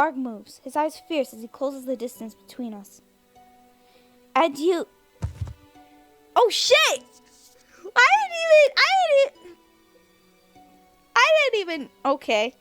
Varg moves, his eyes fierce as he closes the distance between us. Adieu. Oh shit! I didn't even, okay.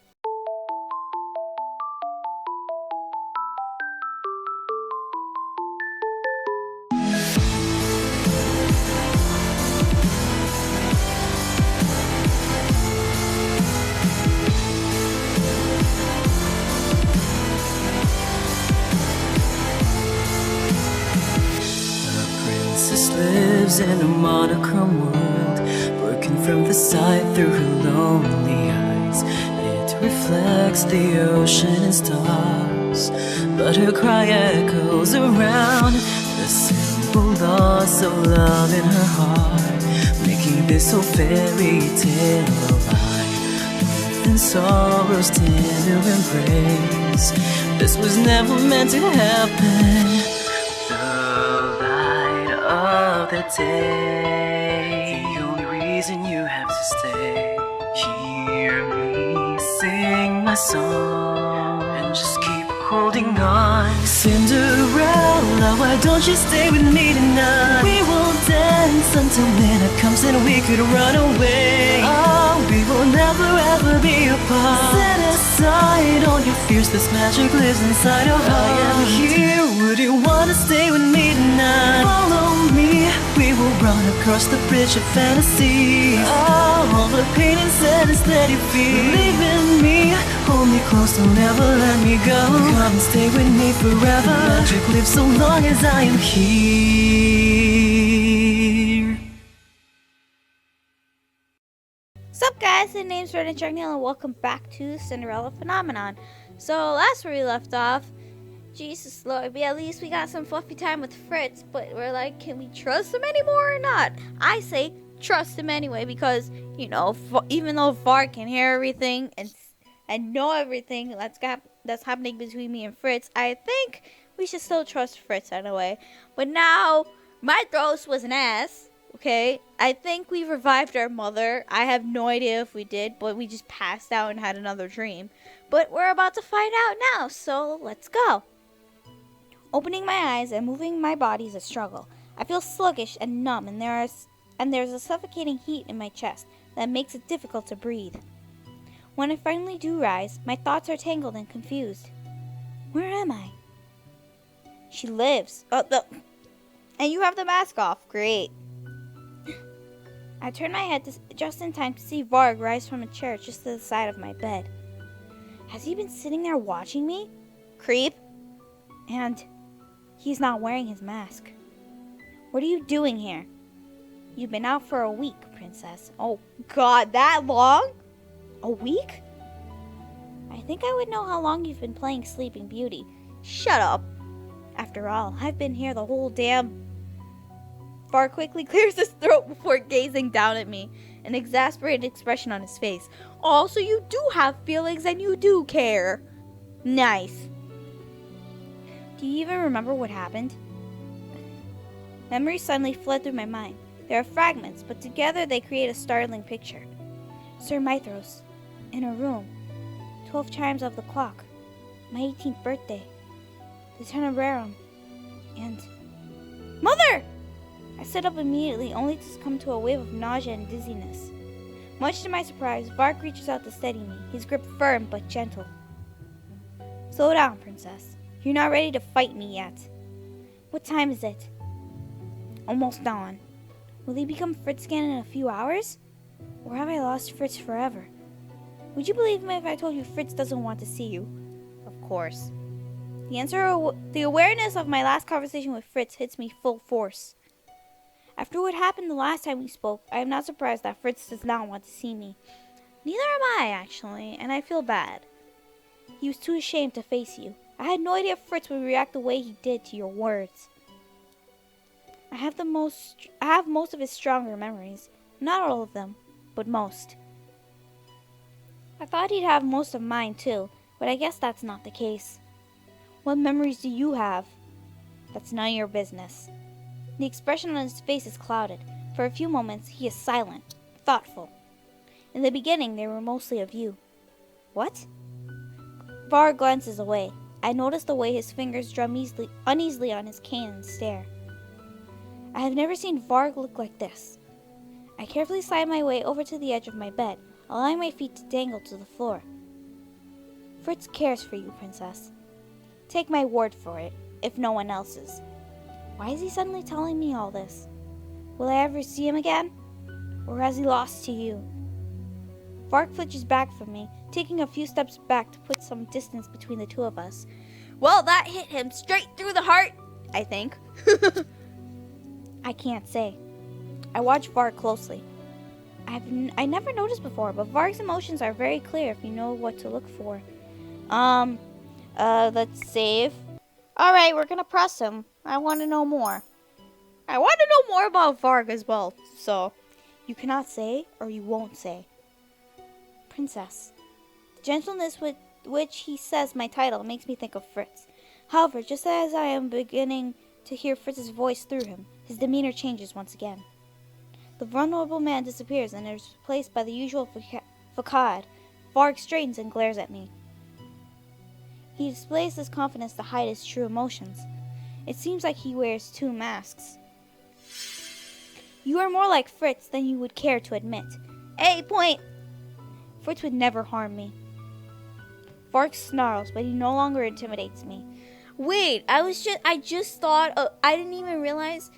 Lives in a monochrome world, working from the side through her lonely eyes. It reflects the ocean and stars, but her cry echoes around the simple loss of love in her heart, making this whole fairy tale alive. Death and sorrow's tender embrace. This was never meant to happen. The day, the only reason you have to stay. Hear me sing my song and just keep holding on. Cinderella, why don't you stay with me tonight? We will dance until midnight comes and we could run away. Oh, we will never ever be apart. Set aside all your fears, this magic lives inside your heart. I am here, would you wanna stay with me tonight? Follow me, we will run across the bridge of fantasy. All the pain and sadness that you feel, believe in me, hold me close, don't ever let me go. Come and stay with me forever. Magic lives so long as I am here. Sup guys, my name's Fritz and welcome back to Cinderella Phenomenon. So last where we left off, Jesus Lord, at least we got some fluffy time with Fritz, but we're like, can we trust him anymore or not? I say trust him anyway because, you know, even though Varg can hear everything and know everything that's happening between me and Fritz, I think we should still trust Fritz anyway. But now, my throat was an ass. Okay, I think we revived our mother. I have no idea if we did, but we just passed out and had another dream. But we're about to find out now, so let's go. Opening my eyes and moving my body is a struggle. I feel sluggish and numb, and there's a suffocating heat in my chest that makes it difficult to breathe. When I finally do rise, my thoughts are tangled and confused. Where am I? She lives. And you have the mask off. Great. I turn my head just in time to see Varg rise from a chair just to the side of my bed. Has he been sitting there watching me? Creep. And he's not wearing his mask. What are you doing here? You've been out for a week, Princess. Oh God, that long? A week? I think I would know how long you've been playing Sleeping Beauty. Shut up. After all, I've been here the whole damn... Varg quickly clears his throat before gazing down at me, an exasperated expression on his face. Oh, so you do have feelings and you do care. Nice. Do you even remember what happened? Memories suddenly fled through my mind. There are fragments, but together they create a startling picture. Sir Myos, in a room, 12 chimes of the clock, my 18th birthday, the Tenebrarum, and... Mother! I stood up immediately, only to succumb to a wave of nausea and dizziness. Much to my surprise, Varg reaches out to steady me, his grip firm but gentle. Slow down, Princess. You're not ready to fight me yet. What time is it? Almost dawn. Will he become Fritz again in a few hours? Or have I lost Fritz forever? Would you believe me if I told you Fritz doesn't want to see you? Of course. The awareness of my last conversation with Fritz hits me full force. After what happened the last time we spoke, I am not surprised that Fritz does not want to see me. Neither am I, actually, and I feel bad. He was too ashamed to face you. I had no idea Fritz would react the way he did to your words. I have most of his stronger memories. Not all of them, but most. I thought he'd have most of mine too, but I guess that's not the case. What memories do you have? That's none of your business. The expression on his face is clouded. For a few moments, he is silent, thoughtful. In the beginning, they were mostly of you. What? Varg glances away. I notice the way his fingers drum uneasily on his cane and stare. I have never seen Varg look like this. I carefully slide my way over to the edge of my bed, allowing my feet to dangle to the floor. Fritz cares for you, Princess. Take my word for it, if no one else's. Why is he suddenly telling me all this? Will I ever see him again? Or has he lost to you? Varg flinches back from me, taking a few steps back to put some distance between the two of us. Well, that hit him straight through the heart, I think. I can't say. I watch Varg closely. I never noticed before, but Varg's emotions are very clear if you know what to look for. Let's save. Alright, we're gonna press him. I want to know more. I want to know more about Varg as well, so you cannot say or you won't say. Princess. The gentleness with which he says my title makes me think of Fritz. However, just as I am beginning to hear Fritz's voice through him, his demeanor changes once again. The vulnerable man disappears and is replaced by the usual facade. Varg straightens and glares at me. He displays this confidence to hide his true emotions. It seems like he wears two masks. You are more like Fritz than you would care to admit. Hey, point! Fritz would never harm me. Varg snarls, but he no longer intimidates me. Wait, I just thought, I didn't even realize,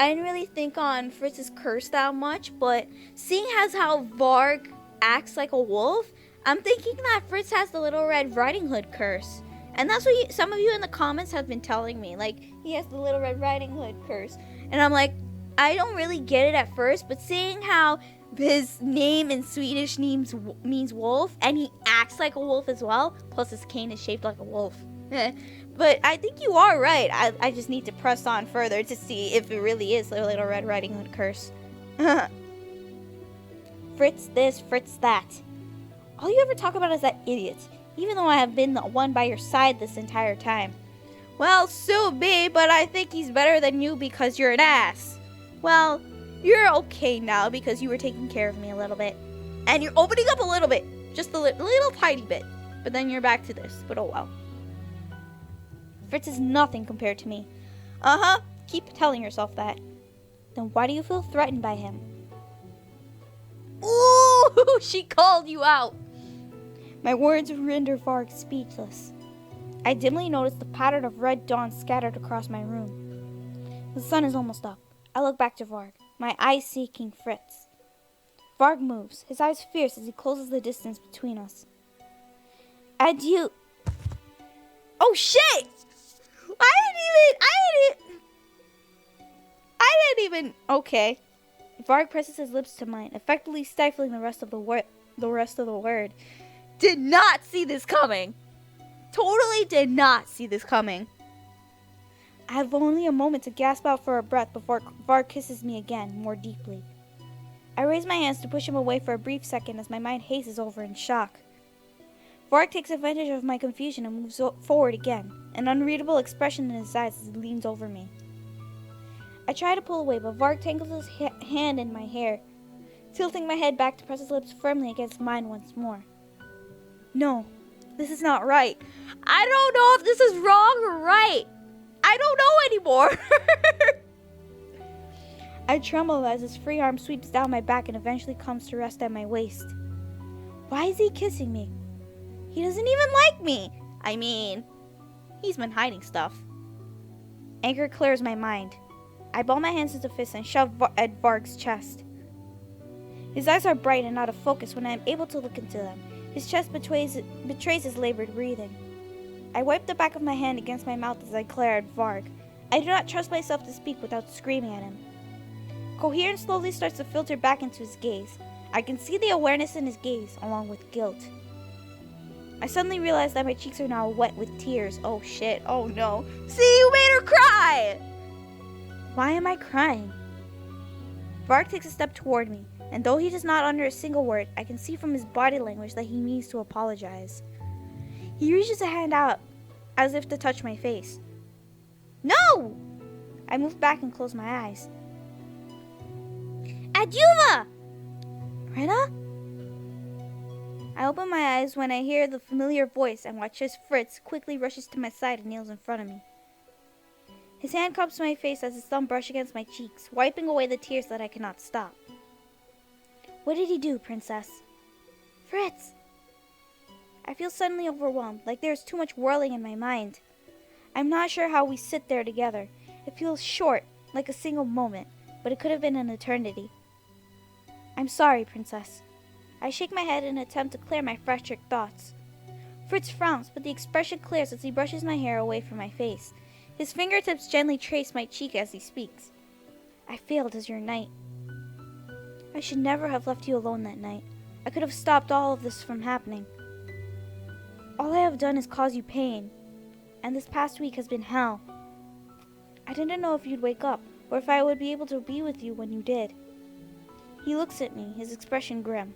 I didn't really think on Fritz's curse that much, but seeing as how Varg acts like a wolf, I'm thinking that Fritz has the Little Red Riding Hood curse. And that's what some of you in the comments have been telling me, like, he has the Little Red Riding Hood curse. And I'm like, I don't really get it at first, but seeing how his name in Swedish means wolf, and he acts like a wolf as well, plus his cane is shaped like a wolf. But I think you are right. I just need to press on further to see if it really is the Little Red Riding Hood curse. Fritz this, Fritz that. All you ever talk about is that idiot, even though I have been the one by your side this entire time. Well, so be, but I think he's better than you because you're an ass. Well, you're okay now because you were taking care of me a little bit. And you're opening up a little bit. Just a little tiny bit. But then you're back to this. But oh well. Fritz is nothing compared to me. Uh-huh. Keep telling yourself that. Then why do you feel threatened by him? Ooh! She called you out! My words render Varg speechless. I dimly notice the pattern of red dawn scattered across my room. The sun is almost up. I look back to Varg, my eyes seeking Fritz. Varg moves, his eyes fierce as he closes the distance between us. Adieu. Oh shit! I didn't even. Okay. Varg presses his lips to mine, effectively stifling the rest of the word. Did not see this coming. Totally did not see this coming. I have only a moment to gasp out for a breath before Varg kisses me again, more deeply. I raise my hands to push him away for a brief second as my mind hazes over in shock. Varg takes advantage of my confusion and moves forward again, an unreadable expression in his eyes as he leans over me. I try to pull away, but Varg tangles his hand in my hair, tilting my head back to press his lips firmly against mine once more. No, this is not right. I don't know if this is wrong or right. I don't know anymore. I tremble as his free arm sweeps down my back and eventually comes to rest at my waist. Why is he kissing me? He doesn't even like me. I mean, he's been hiding stuff. Anger clears my mind. I ball my hands into fists and shove at Varg's chest. His eyes are bright and out of focus when I am able to look into them. His chest betrays his labored breathing. I wipe the back of my hand against my mouth as I glare at Varg. I do not trust myself to speak without screaming at him. Coherence slowly starts to filter back into his gaze. I can see the awareness in his gaze, along with guilt. I suddenly realize that my cheeks are now wet with tears. Oh shit, oh no. See, you made her cry! Why am I crying? Varg takes a step toward me, and though he does not utter a single word, I can see from his body language that he means to apologize. He reaches a hand out, as if to touch my face. No! I move back and close my eyes. Adjuva! Rena? I open my eyes when I hear the familiar voice and watch as Fritz quickly rushes to my side and kneels in front of me. His hand comes to my face as his thumb brushes against my cheeks, wiping away the tears that I cannot stop. What did he do, Princess? Fritz! I feel suddenly overwhelmed, like there's too much whirling in my mind. I'm not sure how we sit there together. It feels short, like a single moment, but it could have been an eternity. I'm sorry, Princess. I shake my head in an attempt to clear my frustrated thoughts. Fritz frowns, but the expression clears as he brushes my hair away from my face. His fingertips gently trace my cheek as he speaks. I failed as your knight. I should never have left you alone that night. I could have stopped all of this from happening. All I have done is cause you pain, and this past week has been hell. I didn't know if you'd wake up, or if I would be able to be with you when you did. He looks at me, his expression grim.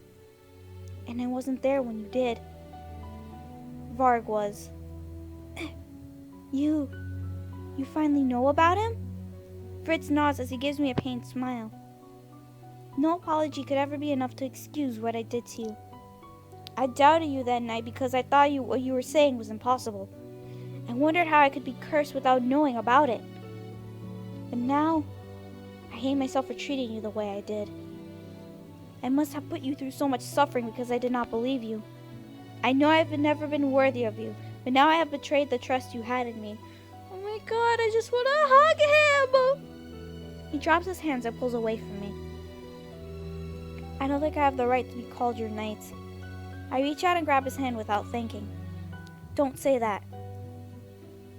And I wasn't there when you did. Varg was. You finally know about him? Fritz nods as he gives me a pained smile. No apology could ever be enough to excuse what I did to you. I doubted you that night because I thought what you were saying was impossible. I wondered how I could be cursed without knowing about it. But now, I hate myself for treating you the way I did. I must have put you through so much suffering because I did not believe you. I know I have never been worthy of you, but now I have betrayed the trust you had in me. Oh my God, I just want to hug him! He drops his hands and pulls away from me. I don't think I have the right to be called your knight. I reach out and grab his hand without thinking. Don't say that.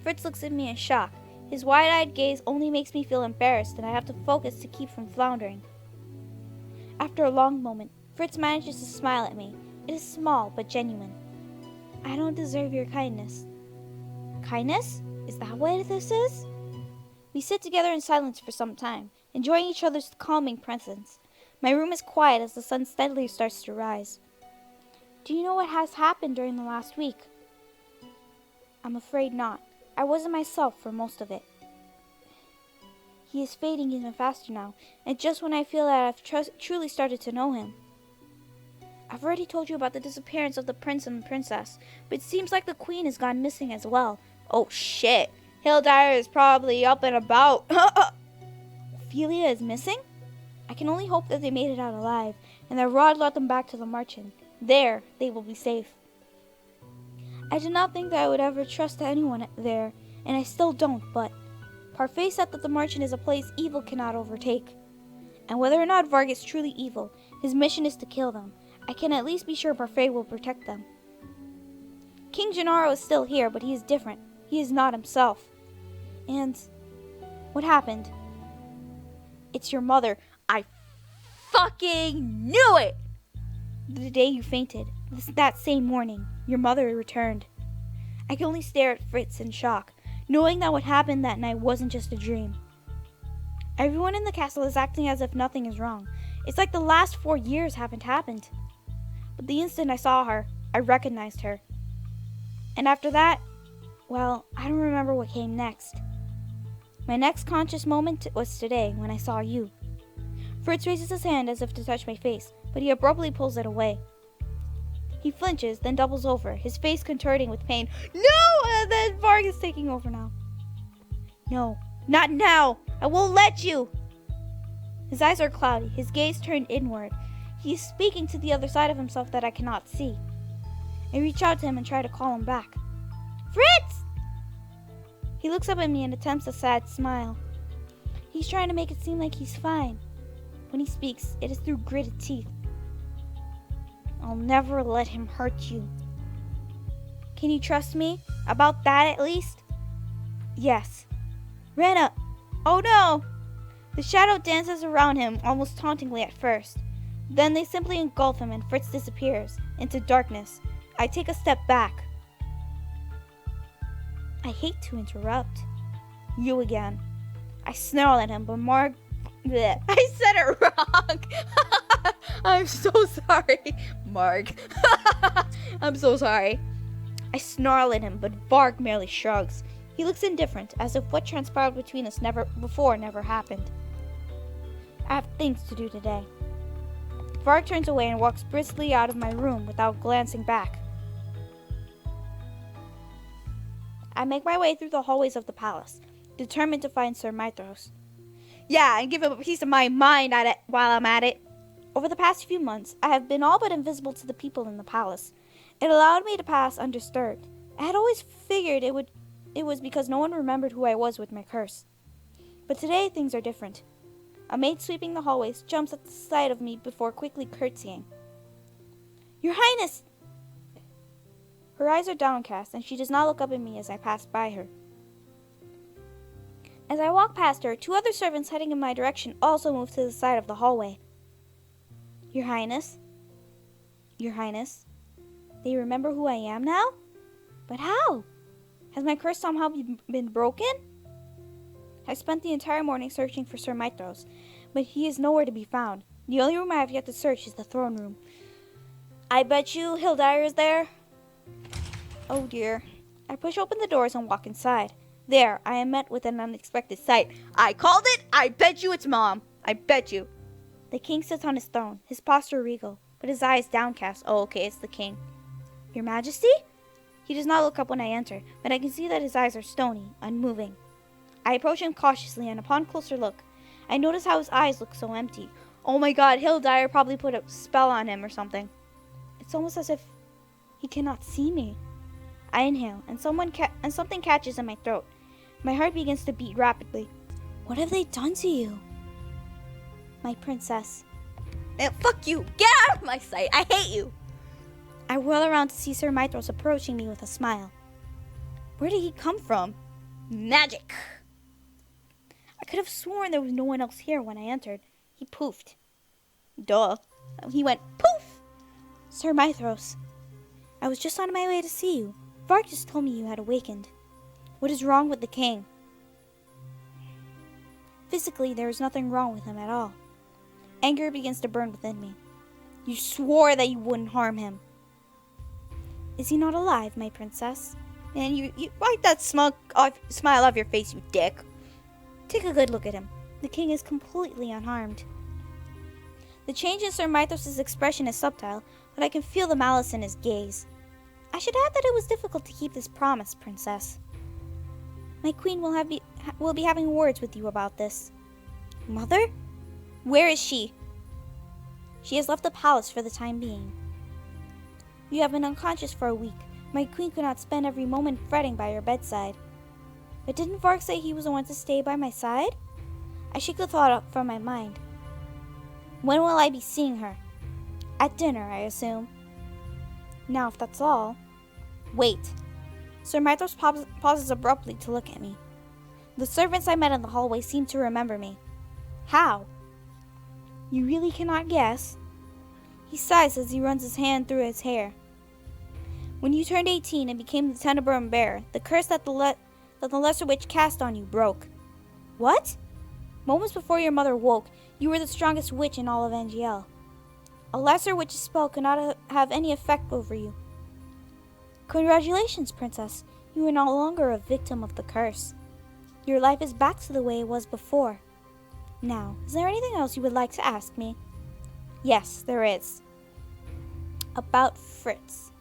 Fritz looks at me in shock. His wide-eyed gaze only makes me feel embarrassed, and I have to focus to keep from floundering. After a long moment, Fritz manages to smile at me. It is small, but genuine. I don't deserve your kindness. Kindness? Is that what this is? We sit together in silence for some time, enjoying each other's calming presence. My room is quiet as the sun steadily starts to rise. Do you know what has happened during the last week? I'm afraid not. I wasn't myself for most of it. He is fading even faster now, and just when I feel that I've truly started to know him. I've already told you about the disappearance of the prince and princess, but it seems like the queen has gone missing as well. Oh shit, Hildyr is probably up and about. Ophelia is missing? I can only hope that they made it out alive, and that Rod led them back to the marchand. There, they will be safe. I did not think that I would ever trust anyone there, and I still don't, but Parfait said that the marchand is a place evil cannot overtake. And whether or not Varg is truly evil, his mission is to kill them. I can at least be sure Parfait will protect them. King Gennaro is still here, but he is different. He is not himself. And what happened? It's your mother. I fucking knew it! The day you fainted, that same morning, your mother returned. I can only stare at Fritz in shock, knowing that what happened that night wasn't just a dream. Everyone in the castle is acting as if nothing is wrong. It's like the last 4 years haven't happened. But the instant I saw her, I recognized her. And after that, well, I don't remember what came next. My next conscious moment was today when I saw you. Fritz raises his hand as if to touch my face, but he abruptly pulls it away. He flinches, then doubles over, his face contorting with pain. No! And then Varg is taking over now. No, not now! I won't let you! His eyes are cloudy, his gaze turned inward. He is speaking to the other side of himself that I cannot see. I reach out to him and try to call him back. Fritz! He looks up at me and attempts a sad smile. He's trying to make it seem like he's fine. When he speaks, it is through gritted teeth. I'll never let him hurt you. Can you trust me? About that at least? Yes. Rena! Oh no! The shadow dances around him, almost tauntingly at first. Then they simply engulf him and Fritz disappears into darkness. I take a step back. I hate to interrupt. You again. I snarl at him, but Marg... Bleh. I said it wrong! I'm so sorry, Marg. I'm so sorry. I snarl at him, but Varg merely shrugs. He looks indifferent, as if what transpired between us never happened. I have things to do today. Vark turns away and walks briskly out of my room without glancing back. I make my way through the hallways of the palace, determined to find Sir Myos. Yeah, and give him a piece of my mind at it while I'm at it. Over the past few months, I have been all but invisible to the people in the palace. It allowed me to pass undisturbed. I had always figured it was because no one remembered who I was with my curse. But today, things are different. A maid sweeping the hallways jumps at the sight of me before quickly curtsying. Your Highness! Her eyes are downcast, and she does not look up at me as I pass by her. As I walk past her, 2 other servants heading in my direction also move to the side of the hallway. Your Highness? Your Highness? They remember who I am now? But how? Has my curse somehow been broken? I spent the entire morning searching for Sir Myos, but he is nowhere to be found. The only room I have yet to search is the throne room. I bet you Hildyr is there? Oh dear. I push open the doors and walk inside. There, I am met with an unexpected sight. I called it! I bet you it's Mom! I bet you! The king sits on his throne, his posture regal, but his eyes downcast. Oh, okay, it's the king. Your Majesty? He does not look up when I enter, but I can see that his eyes are stony, unmoving. I approach him cautiously, and upon closer look, I notice how his eyes look so empty. Oh my god, Hildyr probably put a spell on him or something. It's almost as if he cannot see me. I inhale, and something catches in my throat. My heart begins to beat rapidly. What have they done to you? My princess. Fuck you! Get out of my sight! I hate you! I whirl around to see Sir Myos approaching me with a smile. Where did he come from? Magic! I could have sworn there was no one else here when I entered. He poofed. Duh. He went poof! Sir Myos, I was just on my way to see you. Vark just told me you had awakened. What is wrong with the king? Physically, there is nothing wrong with him at all. Anger begins to burn within me. You swore that you wouldn't harm him. Is he not alive, my princess? Man, you wipe that smile off your face, you dick. Take a good look at him. The king is completely unharmed. The change in Sir Myos' expression is subtle, but I can feel the malice in his gaze. I should add that it was difficult to keep this promise, princess. My queen will be having words with you about this. Mother? Where is she? She has left the palace for the time being. You have been unconscious for a week. My queen could not spend every moment fretting by your bedside. But didn't Vark say he was the one to stay by my side? I shake the thought up from my mind. When will I be seeing her? At dinner, I assume. Now, if that's all... Wait. Sir Myos pauses abruptly to look at me. The servants I met in the hallway seem to remember me. How? You really cannot guess? He sighs as he runs his hand through his hair. When you turned 18 and became the Tenebrum Bear, the curse that the Lesser Witch cast on you broke. What? Moments before your mother woke, you were the strongest witch in all of Angielle. A Lesser Witch's spell could not have any effect over you. Congratulations, Princess. You are no longer a victim of the curse. Your life is back to the way it was before. Now, is there anything else you would like to ask me? Yes, there is. About Fritz.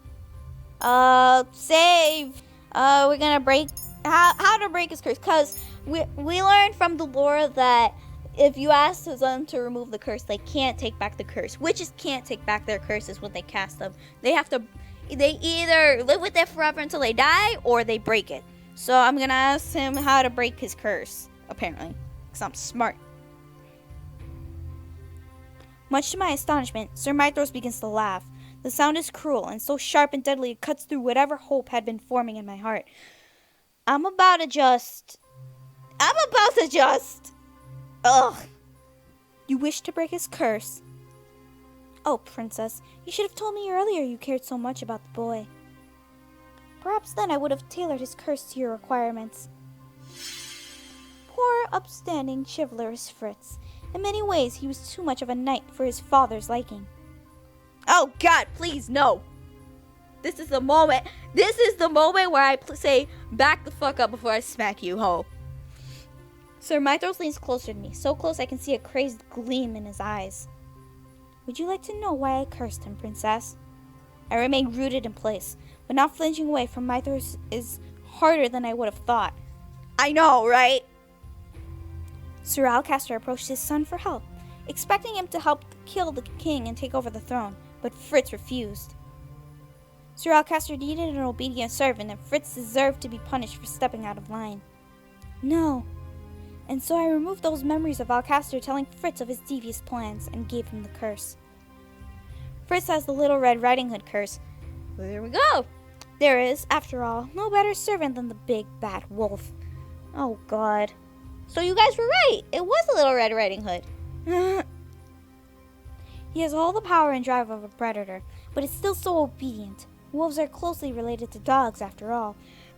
Save. We're gonna break... How to break his curse. Because we learned from the lore that if you ask them to remove the curse, they can't take back the curse. Witches can't take back their curses when they cast them. They either live with it forever until they die, or they break it. So I'm gonna ask him how to break his curse, apparently. Because I'm smart. Much to my astonishment, Sir Myos begins to laugh. The sound is cruel and so sharp and deadly it cuts through whatever hope had been forming in my heart. I'm about to just... Ugh. You wish to break his curse? Oh, Princess, you should have told me earlier you cared so much about the boy. Perhaps then I would have tailored his curse to your requirements. Poor, upstanding, chivalrous Fritz. In many ways, he was too much of a knight for his father's liking. Oh, God, please, no. This is the moment. This is the moment where I say, back the fuck up before I smack you, ho. Sir Myos leans closer to me, so close I can see a crazed gleam in his eyes. Would you like to know why I cursed him, Princess? I remained rooted in place, but not flinching away from my thirst is harder than I would have thought. I know, right? Sir Alcaster approached his son for help, expecting him to help kill the king and take over the throne, but Fritz refused. Sir Alcaster needed an obedient servant, and Fritz deserved to be punished for stepping out of line. No. And so I removed those memories of Alcaster telling Fritz of his devious plans and gave him the curse. Fritz has the Little Red Riding Hood curse. Well, there we go. There is, after all, no better servant than the big bad wolf. Oh, God. So you guys were right. It was a Little Red Riding Hood. He has all the power and drive of a predator, but is still so obedient. Wolves are closely related to dogs, after all.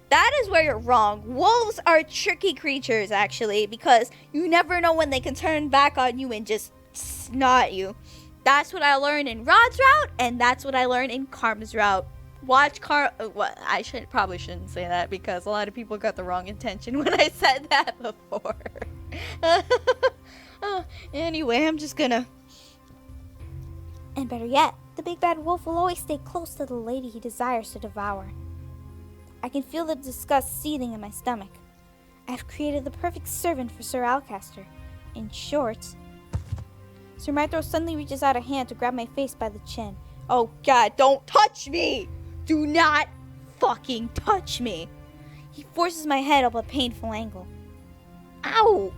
That is where you're wrong. Wolves are tricky creatures, actually, because you never know when they can turn back on you and just snot you. That's what I learned in Rod's route, and that's what I learned in Karma's route. Watch I probably shouldn't say that because a lot of people got the wrong intention when I said that before. Anyway, I'm just gonna... And better yet, the big bad wolf will always stay close to the lady he desires to devour. I can feel the disgust seething in my stomach. I have created the perfect servant for Sir Alcaster. In short... Sir Myos suddenly reaches out a hand to grab my face by the chin. Oh God, don't touch me! Do not fucking touch me! He forces my head up a painful angle. Ow!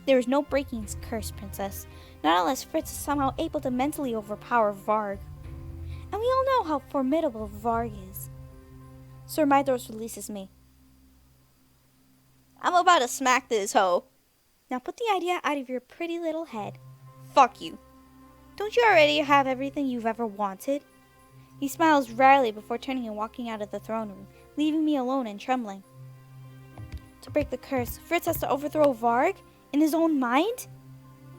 There is no breaking his curse, Princess. Not unless Fritz is somehow able to mentally overpower Varg. And we all know how formidable Varg is. Sir Myos releases me. I'm about to smack this hoe. Now put the idea out of your pretty little head. Fuck you. Don't you already have everything you've ever wanted? He smiles wryly before turning and walking out of the throne room, leaving me alone and trembling. To break the curse, Fritz has to overthrow Varg? In his own mind?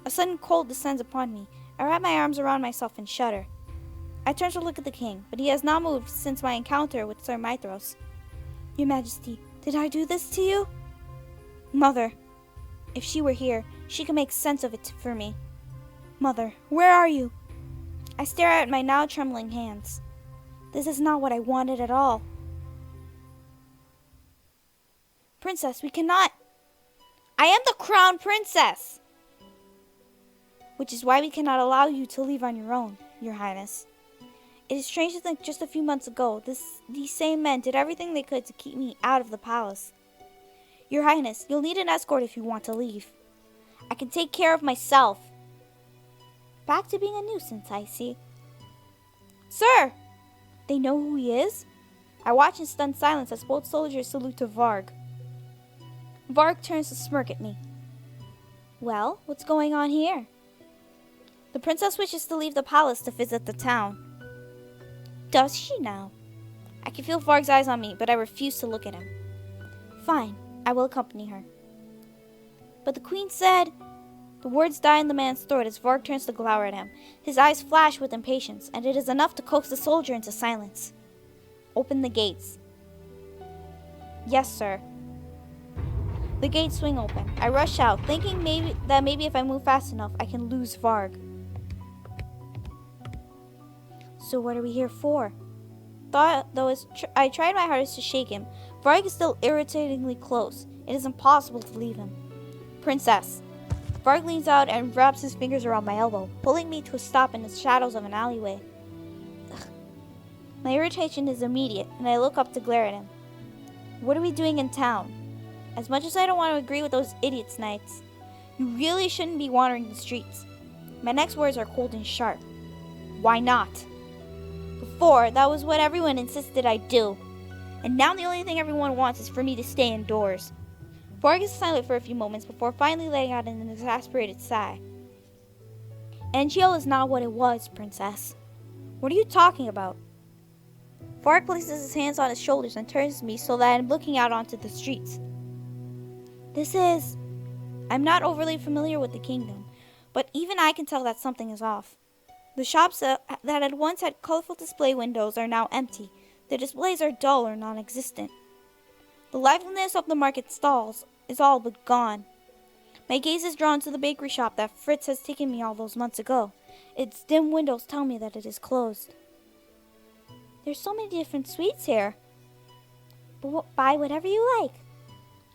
A sudden cold descends upon me. I wrap my arms around myself and shudder. I turn to look at the king, but he has not moved since my encounter with Sir Myos. Your Majesty, did I do this to you? Mother. If she were here, she could make sense of it for me. Mother, where are you? I stare at my now trembling hands. This is not what I wanted at all. Princess, we cannot... I am the crown princess! Which is why we cannot allow you to leave on your own, Your Highness. It is strange to think just a few months ago, these same men did everything they could to keep me out of the palace. Your Highness, you'll need an escort if you want to leave. I can take care of myself. Back to being a nuisance, I see. Sir! They know who he is? I watch in stunned silence as both soldiers salute to Varg. Varg turns to smirk at me. Well, what's going on here? The princess wishes to leave the palace to visit the town. Does she now? I can feel Varg's eyes on me, but I refuse to look at him. Fine, I will accompany her. But the queen said... The words die in the man's throat as Varg turns to glower at him. His eyes flash with impatience, and it is enough to coax the soldier into silence. Open the gates. Yes, sir. The gates swing open. I rush out, thinking maybe if I move fast enough, I can lose Varg. So what are we here for? I tried my hardest to shake him. Varg is still irritatingly close. It is impossible to leave him. Princess. Varg leans out and wraps his fingers around my elbow, pulling me to a stop in the shadows of an alleyway. Ugh. My irritation is immediate, and I look up to glare at him. What are we doing in town? As much as I don't want to agree with those idiots' knights, you really shouldn't be wandering the streets. My next words are cold and sharp. Why not? Before, that was what everyone insisted I do. And now the only thing everyone wants is for me to stay indoors. Varg is silent for a few moments before finally letting out an exasperated sigh. Angielle is not what it was, Princess. What are you talking about? Varg places his hands on his shoulders and turns to me so that I'm looking out onto the streets. I'm not overly familiar with the kingdom, but even I can tell that something is off. The shops that had once had colorful display windows are now empty. The displays are dull or non-existent. The liveliness of the market stalls is all but gone. My gaze is drawn to the bakery shop that Fritz has taken me all those months ago. Its dim windows tell me that it is closed. There's so many different sweets here. But buy whatever you like.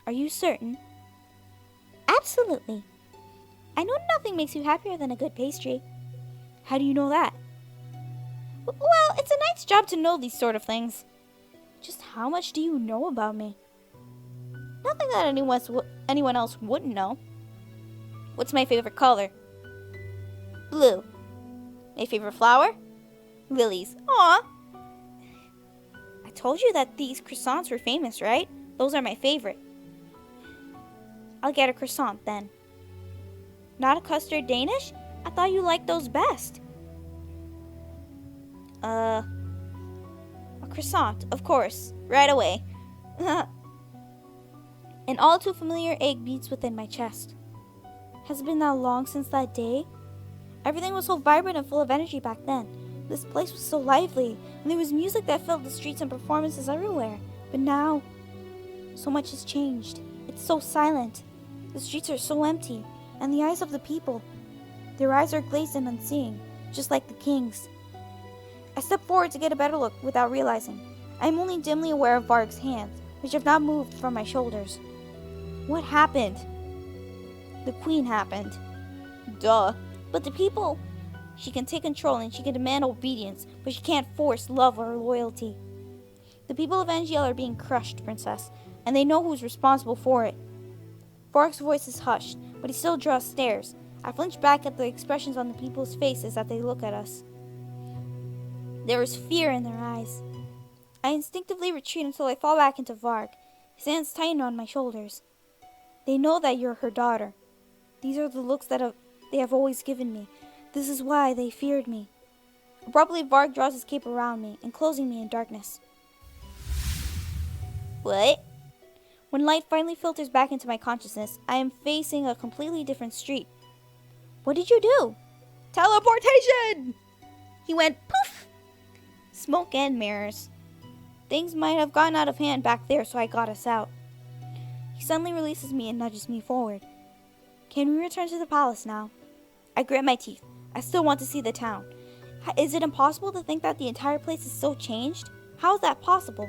Are you certain? Absolutely. I know nothing makes you happier than a good pastry. How do you know that? Well, it's a knight's job to know these sort of things. Just how much do you know about me? Nothing that anyone else wouldn't know. What's my favorite color? Blue. My favorite flower? Lilies. Aw. I told you that these croissants were famous, right? Those are my favorite. I'll get a croissant then. Not a custard Danish? I thought you liked those best. A croissant, of course. Right away. An all too familiar ache beats within my chest. Has it been that long since that day? Everything was so vibrant and full of energy back then. This place was so lively, and there was music that filled the streets and performances everywhere. But now, so much has changed. It's so silent. The streets are so empty, and the eyes of the people, their eyes are glazed and unseeing, just like the king's. I step forward to get a better look without realizing. I am only dimly aware of Varg's hands, which have not moved from my shoulders. What happened? The queen happened. Duh. But the people... She can take control and she can demand obedience, but she can't force love or loyalty. The people of Angielle are being crushed, Princess, and they know who's responsible for it. Varg's voice is hushed, but he still draws stares. I flinch back at the expressions on the people's faces as they look at us. There is fear in their eyes. I instinctively retreat until I fall back into Varg. His hands tighten on my shoulders. They know that you're her daughter. These are the looks that they have always given me. This is why they feared me. Abruptly, Varg draws his cape around me, enclosing me in darkness. What? When light finally filters back into my consciousness, I am facing a completely different street. What did you do? Teleportation! He went poof! Smoke and mirrors. Things might have gotten out of hand back there, so I got us out. He suddenly releases me and nudges me forward. Can we return to the palace now? I grit my teeth. I still want to see the town. Is it impossible to think that the entire place is so changed? How is that possible?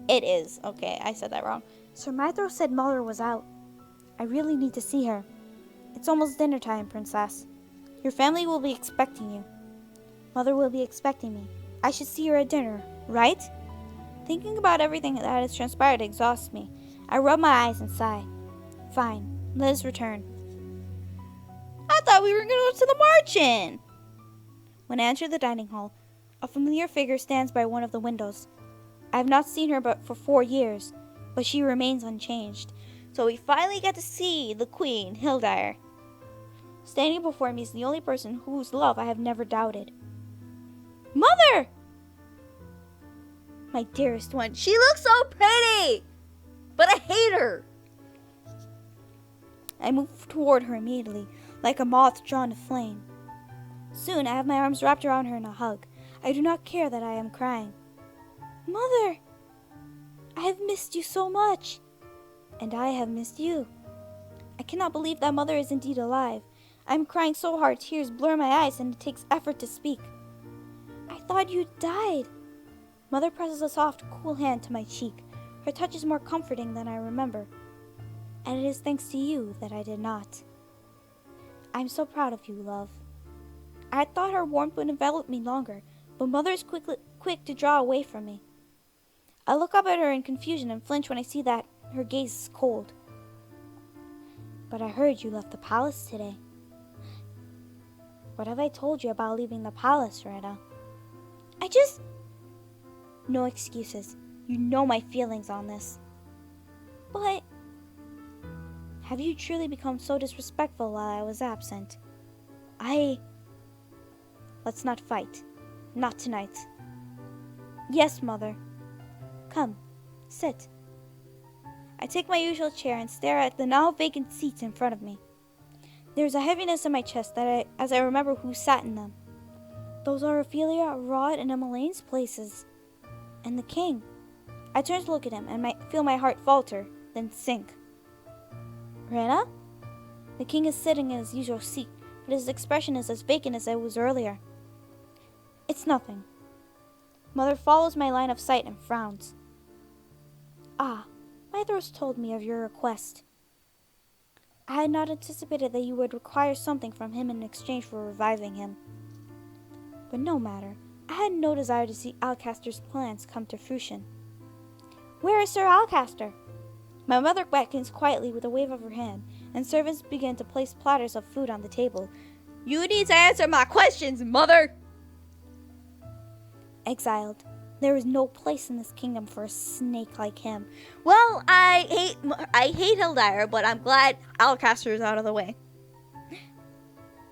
It is. Okay, I said that wrong. Sir Myos said Mother was out. I really need to see her. It's almost dinner time, Princess. Your family will be expecting you. Mother will be expecting me. I should see her at dinner, right? Thinking about everything that has transpired exhausts me. I rub my eyes and sigh. Fine, let us return. I thought we were going to go to the march-in. When I enter the dining hall, a familiar figure stands by one of the windows. I have not seen her but for 4 years, but she remains unchanged. So we finally get to see the queen, Hildyr. Standing before me is the only person whose love I have never doubted. Mother! My dearest one, she looks so pretty! But I hate her! I move toward her immediately, like a moth drawn to flame. Soon I have my arms wrapped around her in a hug. I do not care that I am crying. Mother! I have missed you so much. And I have missed you. I cannot believe that Mother is indeed alive. I am crying so hard tears blur my eyes and it takes effort to speak. I thought you died. Mother presses a soft, cool hand to my cheek. Her touch is more comforting than I remember. And it is thanks to you that I did not. I'm so proud of you, love. I had thought her warmth would envelop me longer, but Mother is quick to draw away from me. I look up at her in confusion and flinch when I see that her gaze is cold. But I heard you left the palace today. What have I told you about leaving the palace, Retta? No excuses. You know my feelings on this. But... have you truly become so disrespectful while I was absent? Let's not fight. Not tonight. Yes, Mother. Come, sit. I take my usual chair and stare at the now vacant seats in front of me. There's a heaviness in my chest as I remember who sat in them. Those are Ophelia, Rod, and Emmeline's places. And the king. I turn to look at him and feel my heart falter, then sink. Rena? The king is sitting in his usual seat, but his expression is as vacant as it was earlier. It's nothing. Mother follows my line of sight and frowns. Ah, Mythros told me of your request. I had not anticipated that you would require something from him in exchange for reviving him. But no matter, I had no desire to see Alcaster's plans come to fruition. Where is Sir Alcaster? My mother beckons quietly with a wave of her hand, and servants begin to place platters of food on the table. You need to answer my questions, mother! Exiled. There is no place in this kingdom for a snake like him. Well, I hate Hildyr, but I'm glad Alcaster is out of the way.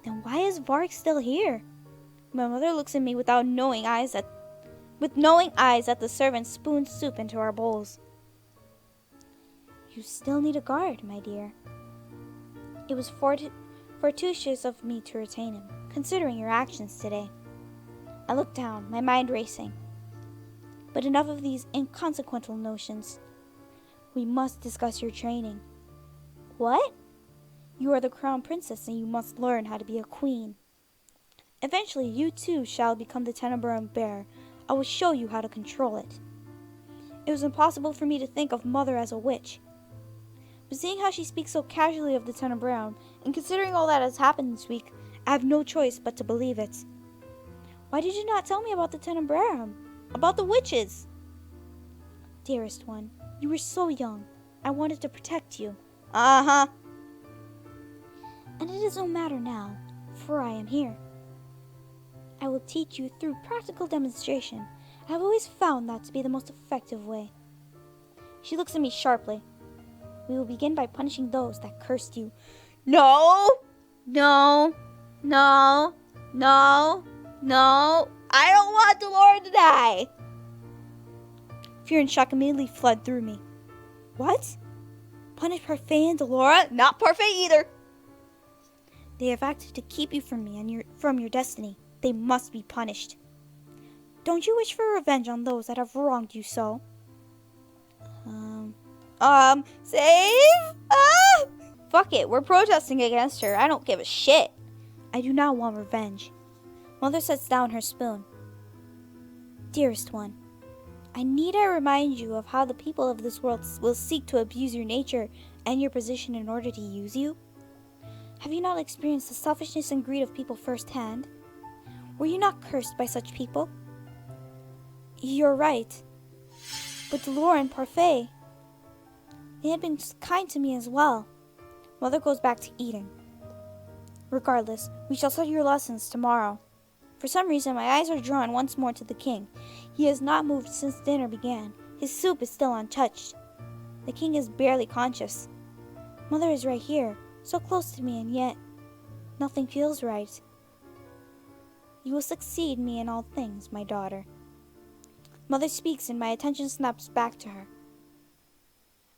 Then why is Varg still here? My mother looks at me with knowing eyes at the servants spoon soup into our bowls. You still need a guard, my dear. It was fortuitous of me to retain him, considering your actions today. I looked down, my mind racing. But enough of these inconsequential notions. We must discuss your training. What? You are the crown princess and you must learn how to be a queen. Eventually, you too shall become the Tenebrae bearer. I will show you how to control it. It was impossible for me to think of Mother as a witch. But seeing how she speaks so casually of the Tenebrae, and considering all that has happened this week, I have no choice but to believe it. Why did you not tell me about the Tenebrae? About the witches? Dearest one, you were so young. I wanted to protect you. Uh-huh. And it is no matter now, for I am here. I will teach you through practical demonstration. I have always found that to be the most effective way. She looks at me sharply. We will begin by punishing those that cursed you. No! No! No! No! No! I don't want Delora to die! Fear and shock immediately flood through me. What? Punish Parfait and Delora? Not Parfait either! They have acted to keep you from me and from your destiny. They must be punished. Don't you wish for revenge on those that have wronged you so? Save? Ah! Fuck it, we're protesting against her. I don't give a shit. I do not want revenge. Mother sets down her spoon. Dearest one, I need I remind you of how the people of this world will seek to abuse your nature and your position in order to use you? Have you not experienced the selfishness and greed of people firsthand? Were you not cursed by such people? You're right. But Delora and Parfait, they had been kind to me as well. Mother goes back to eating. Regardless, we shall study your lessons tomorrow. For some reason, my eyes are drawn once more to the king. He has not moved since dinner began. His soup is still untouched. The king is barely conscious. Mother is right here, so close to me, and yet nothing feels right. You will succeed me in all things, my daughter. Mother speaks and my attention snaps back to her.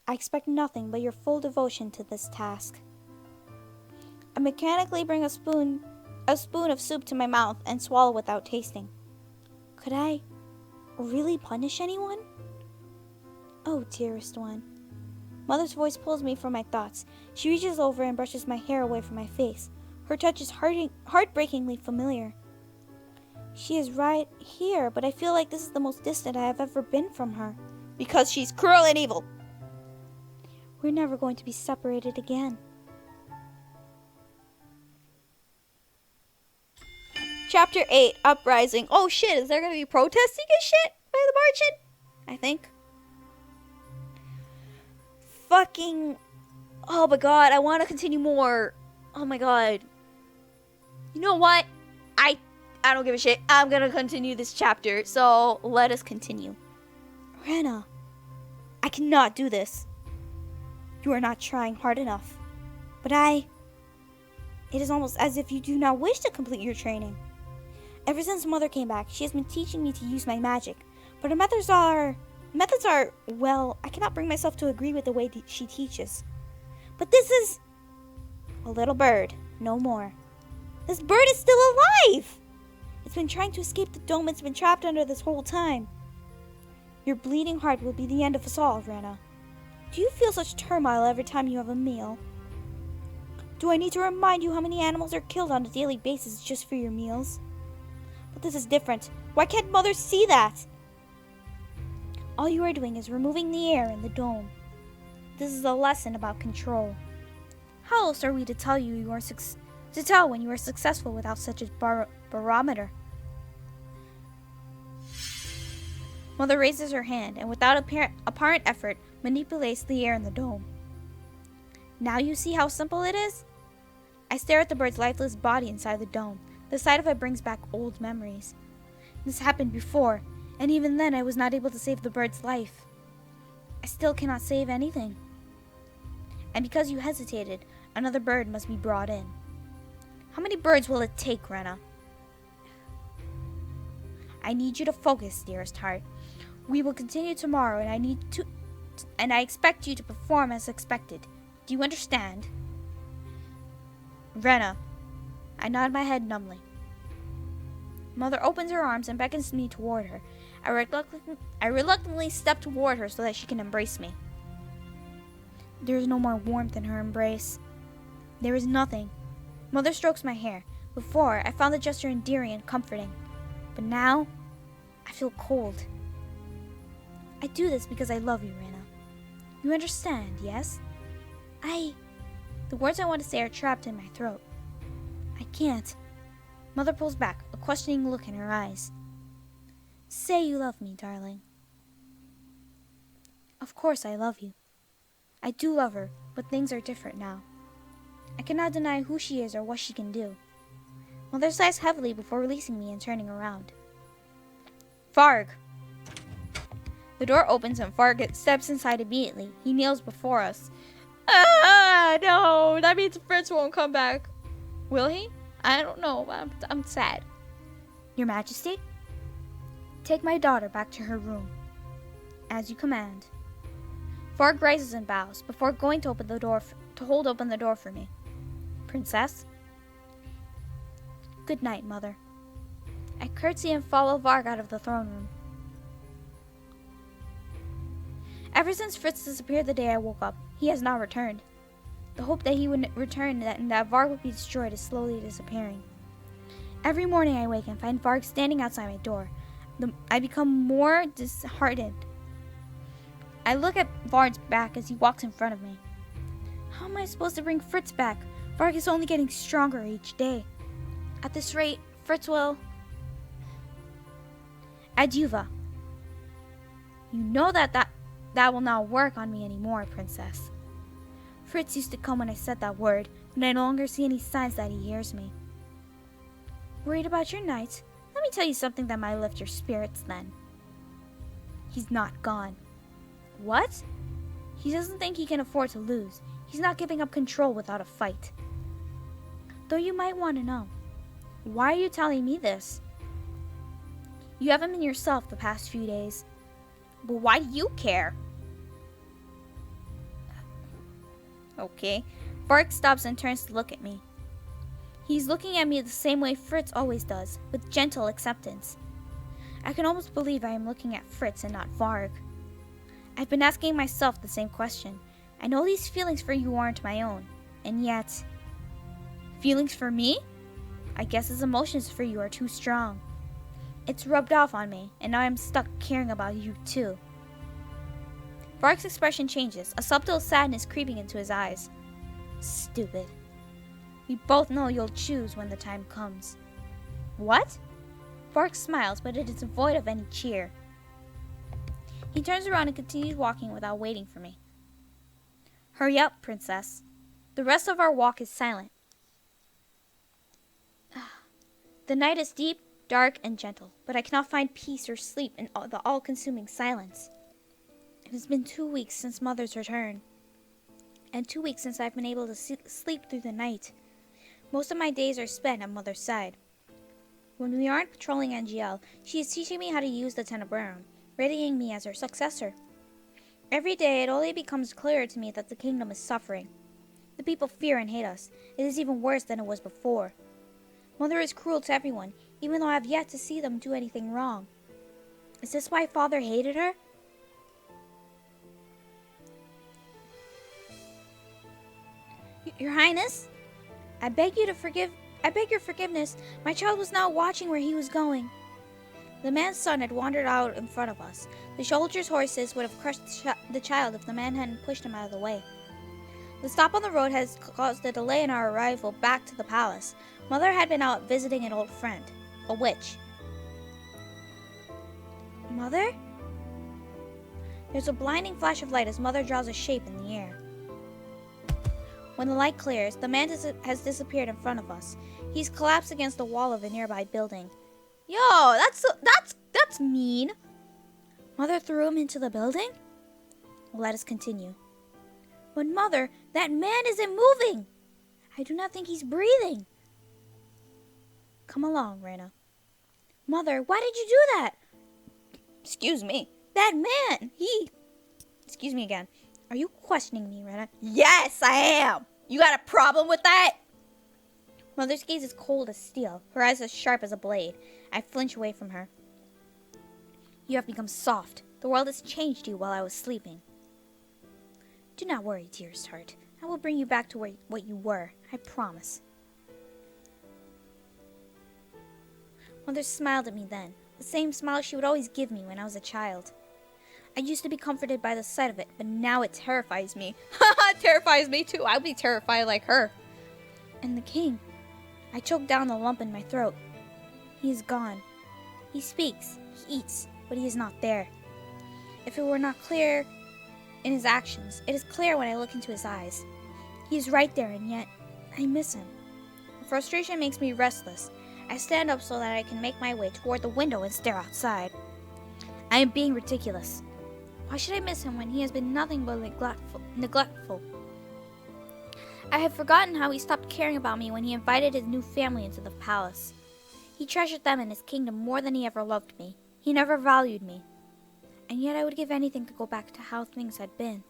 I expect nothing but your full devotion to this task. I mechanically bring a spoon of soup to my mouth and swallow without tasting. Could I really punish anyone? Oh, dearest one. Mother's voice pulls me from my thoughts. She reaches over and brushes my hair away from my face. Her touch is heartbreakingly familiar. She is right here, but I feel like this is the most distant I have ever been from her. Because she's cruel and evil. We're never going to be separated again. Chapter 8, Uprising. Oh shit, is there going to be protesting and shit by the merchant? I think. Fucking... Oh my god, I want to continue more. Oh my god. You know what? I don't give a shit. I'm going to continue this chapter, so let us continue. Rena, I cannot do this. You are not trying hard enough. But it is almost as if you do not wish to complete your training. Ever since Mother came back, she has been teaching me to use my magic. But her methods are, well, I cannot bring myself to agree with the way she teaches. But this is a little bird, no more. This bird is still alive! It's been trying to escape the dome it's been trapped under this whole time. Your bleeding heart will be the end of us all, Rena. Do you feel such turmoil every time you have a meal? Do I need to remind you how many animals are killed on a daily basis just for your meals? But this is different. Why can't Mother see that? All you are doing is removing the air in the dome. This is a lesson about control. How else are we to tell when you are successful without such a barometer? Mother raises her hand and without apparent effort manipulates the air in the dome. Now you see how simple it is? I stare at the bird's lifeless body inside the dome. The sight of it brings back old memories. This happened before, and even then I was not able to save the bird's life. I still cannot save anything. And because you hesitated, another bird must be brought in. How many birds will it take, Rena? I need you to focus, dearest heart. We will continue tomorrow, and I expect you to perform as expected. Do you understand? Rena. I nod my head numbly. Mother opens her arms and beckons me toward her. I reluctantly step toward her so that she can embrace me. There is no more warmth in her embrace. There is nothing. Mother strokes my hair. Before, I found the gesture endearing and comforting. But now, I feel cold. I do this because I love you, Rena. You understand, yes? The words I want to say are trapped in my throat. I can't. Mother pulls back, a questioning look in her eyes. Say you love me, darling. Of course I love you. I do love her, but things are different now. I cannot deny who she is or what she can do. Mother sighs heavily before releasing me and turning around. Varg! The door opens and Varg steps inside immediately. He kneels before us. Ah, no! That means Fritz won't come back. Will he? I don't know. I'm sad. Your Majesty? Take my daughter back to her room. As you command. Varg rises and bows before going to open the door hold open the door for me. Princess? Good night, Mother. I curtsy and follow Varg out of the throne room. Ever since Fritz disappeared the day I woke up, he has not returned. The hope that he would return and that Varg would be destroyed is slowly disappearing. Every morning I wake and find Varg standing outside my door. I become more disheartened. I look at Varg's back as he walks in front of me. How am I supposed to bring Fritz back? Varg is only getting stronger each day. At this rate, Fritz will... Adieuva. You know that will not work on me anymore, Princess. Fritz used to come when I said that word, but I no longer see any signs that he hears me. Worried about your night? Let me tell you something that might lift your spirits then. He's not gone. What? He doesn't think he can afford to lose. He's not giving up control without a fight. Though you might want to know. Why are you telling me this? You haven't been yourself the past few days. But why do you care? Okay. Varg stops and turns to look at me. He's looking at me the same way Fritz always does, with gentle acceptance. I can almost believe I am looking at Fritz and not Varg. I've been asking myself the same question. I know these feelings for you aren't my own, and yet... Feelings for me? I guess his emotions for you are too strong. It's rubbed off on me, and now I'm stuck caring about you too. Varg's expression changes, a subtle sadness creeping into his eyes. Stupid. We both know you'll choose when the time comes. What? Varg smiles, but it is void of any cheer. He turns around and continues walking without waiting for me. Hurry up, Princess. The rest of our walk is silent. The night is deep, dark, and gentle, but I cannot find peace or sleep in the all-consuming silence. It has been 2 weeks since Mother's return, and 2 weeks since I've been able to sleep through the night. Most of my days are spent at Mother's side. When we aren't patrolling Angielle, she is teaching me how to use the Tenebrarum, readying me as her successor. Every day it only becomes clearer to me that the kingdom is suffering. The people fear and hate us. It is even worse than it was before. Mother is cruel to everyone, even though I have yet to see them do anything wrong. Is this why Father hated her? Your Highness? I beg your forgiveness. My child was not watching where he was going. The man's son had wandered out in front of us. The soldiers' horses would have crushed the child if the man hadn't pushed him out of the way. The stop on the road has caused a delay in our arrival back to the palace. Mother had been out visiting an old friend, a witch. Mother? There's a blinding flash of light as Mother draws a shape in the air. When the light clears, the man has disappeared in front of us. He's collapsed against the wall of a nearby building. Yo, that's mean. Mother threw him into the building? Let us continue. But Mother, that man isn't moving. I do not think he's breathing. Come along, Rena. Mother, why did you do that? Excuse me. That man, Excuse me again. Are you questioning me, Rena? Yes, I am. You got a problem with that? Mother's gaze is cold as steel. Her eyes as sharp as a blade. I flinch away from her. You have become soft. The world has changed you while I was sleeping. Do not worry, dearest heart. I will bring you back to what you were. I promise. Mother smiled at me then. The same smile she would always give me when I was a child. I used to be comforted by the sight of it, but now it terrifies me. Haha, terrifies me too. I'll be terrified like her. And the king. I choked down the lump in my throat. He is gone. He speaks, he eats, but he is not there. If it were not clear in his actions, it is clear when I look into his eyes. He is right there, and yet I miss him. The frustration makes me restless. I stand up so that I can make my way toward the window and stare outside. I am being ridiculous. Why should I miss him when he has been nothing but neglectful? I have forgotten how he stopped caring about me when he invited his new family into the palace. He treasured them and his kingdom more than he ever loved me. He never valued me. And yet I would give anything to go back to how things had been.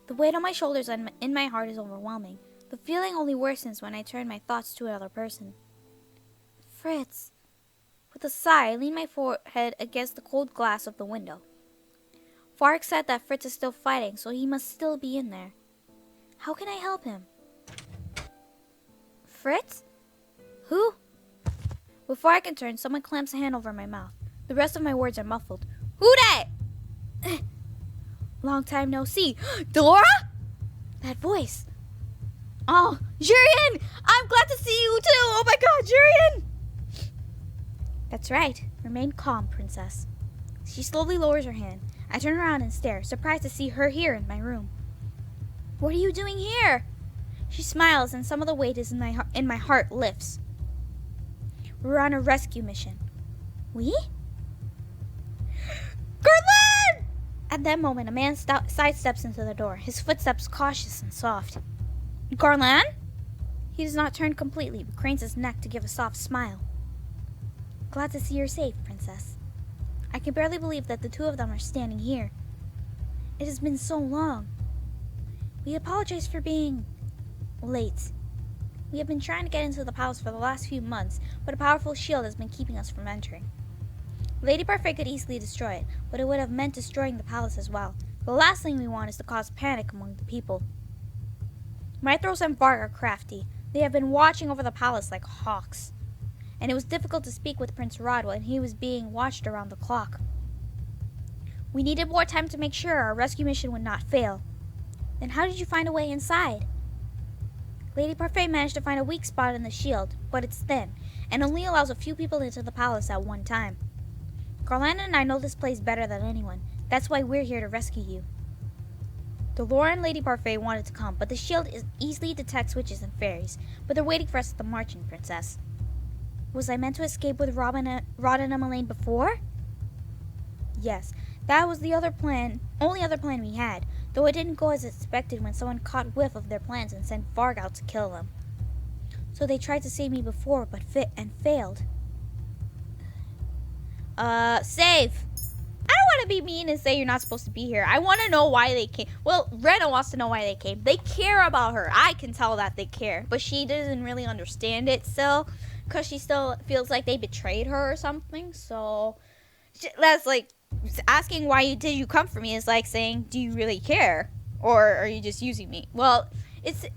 The weight on my shoulders and in my heart is overwhelming. The feeling only worsens when I turn my thoughts to another person. Fritz. With a sigh, I lean my forehead against the cold glass of the window. Fark said that Fritz is still fighting, so he must still be in there. How can I help him? Fritz? Who? Before I can turn, someone clamps a hand over my mouth. The rest of my words are muffled. Who dat? Long time no see. Delora? That voice. Oh, Jurian! I'm glad to see you too! Oh my god, Jurian! That's right. Remain calm, princess. She slowly lowers her hand. I turn around and stare, surprised to see her here in my room. What are you doing here? She smiles and some of the weight is in my heart lifts. We're on a rescue mission. We? Garland! At that moment, a man sidesteps into the door, his footsteps cautious and soft. Garland? He does not turn completely, but cranes his neck to give a soft smile. Glad to see you're safe, princess. I can barely believe that the two of them are standing here. It has been so long. We apologize for being late. We have been trying to get into the palace for the last few months, but a powerful shield has been keeping us from entering. Lady Parfait could easily destroy it, but it would have meant destroying the palace as well. The last thing we want is to cause panic among the people. Mythros and Varg are crafty. They have been watching over the palace like hawks. And it was difficult to speak with Prince Rodwell, and he was being watched around the clock. We needed more time to make sure our rescue mission would not fail. Then how did you find a way inside? Lady Parfait managed to find a weak spot in the shield, but it's thin, and only allows a few people into the palace at one time. Garland and I know this place better than anyone. That's why we're here to rescue you. Delora and Lady Parfait wanted to come, but the shield easily detects witches and fairies. But they're waiting for us at the marching, princess. Was I meant to escape with Rod and Emmeline before? Yes, that was the only other plan we had, though it didn't go as expected when someone caught whiff of their plans and sent Varg out to kill them. So they tried to save me before, but failed. Save! I don't want to be mean and say you're not supposed to be here. I want to know why they came. Well, Rena wants to know why they came. They care about her. I can tell that they care, but she doesn't really understand it still, because she still feels like they betrayed her or something. So that's like asking why did you come for me is like saying, do you really care, or are you just using me? Well,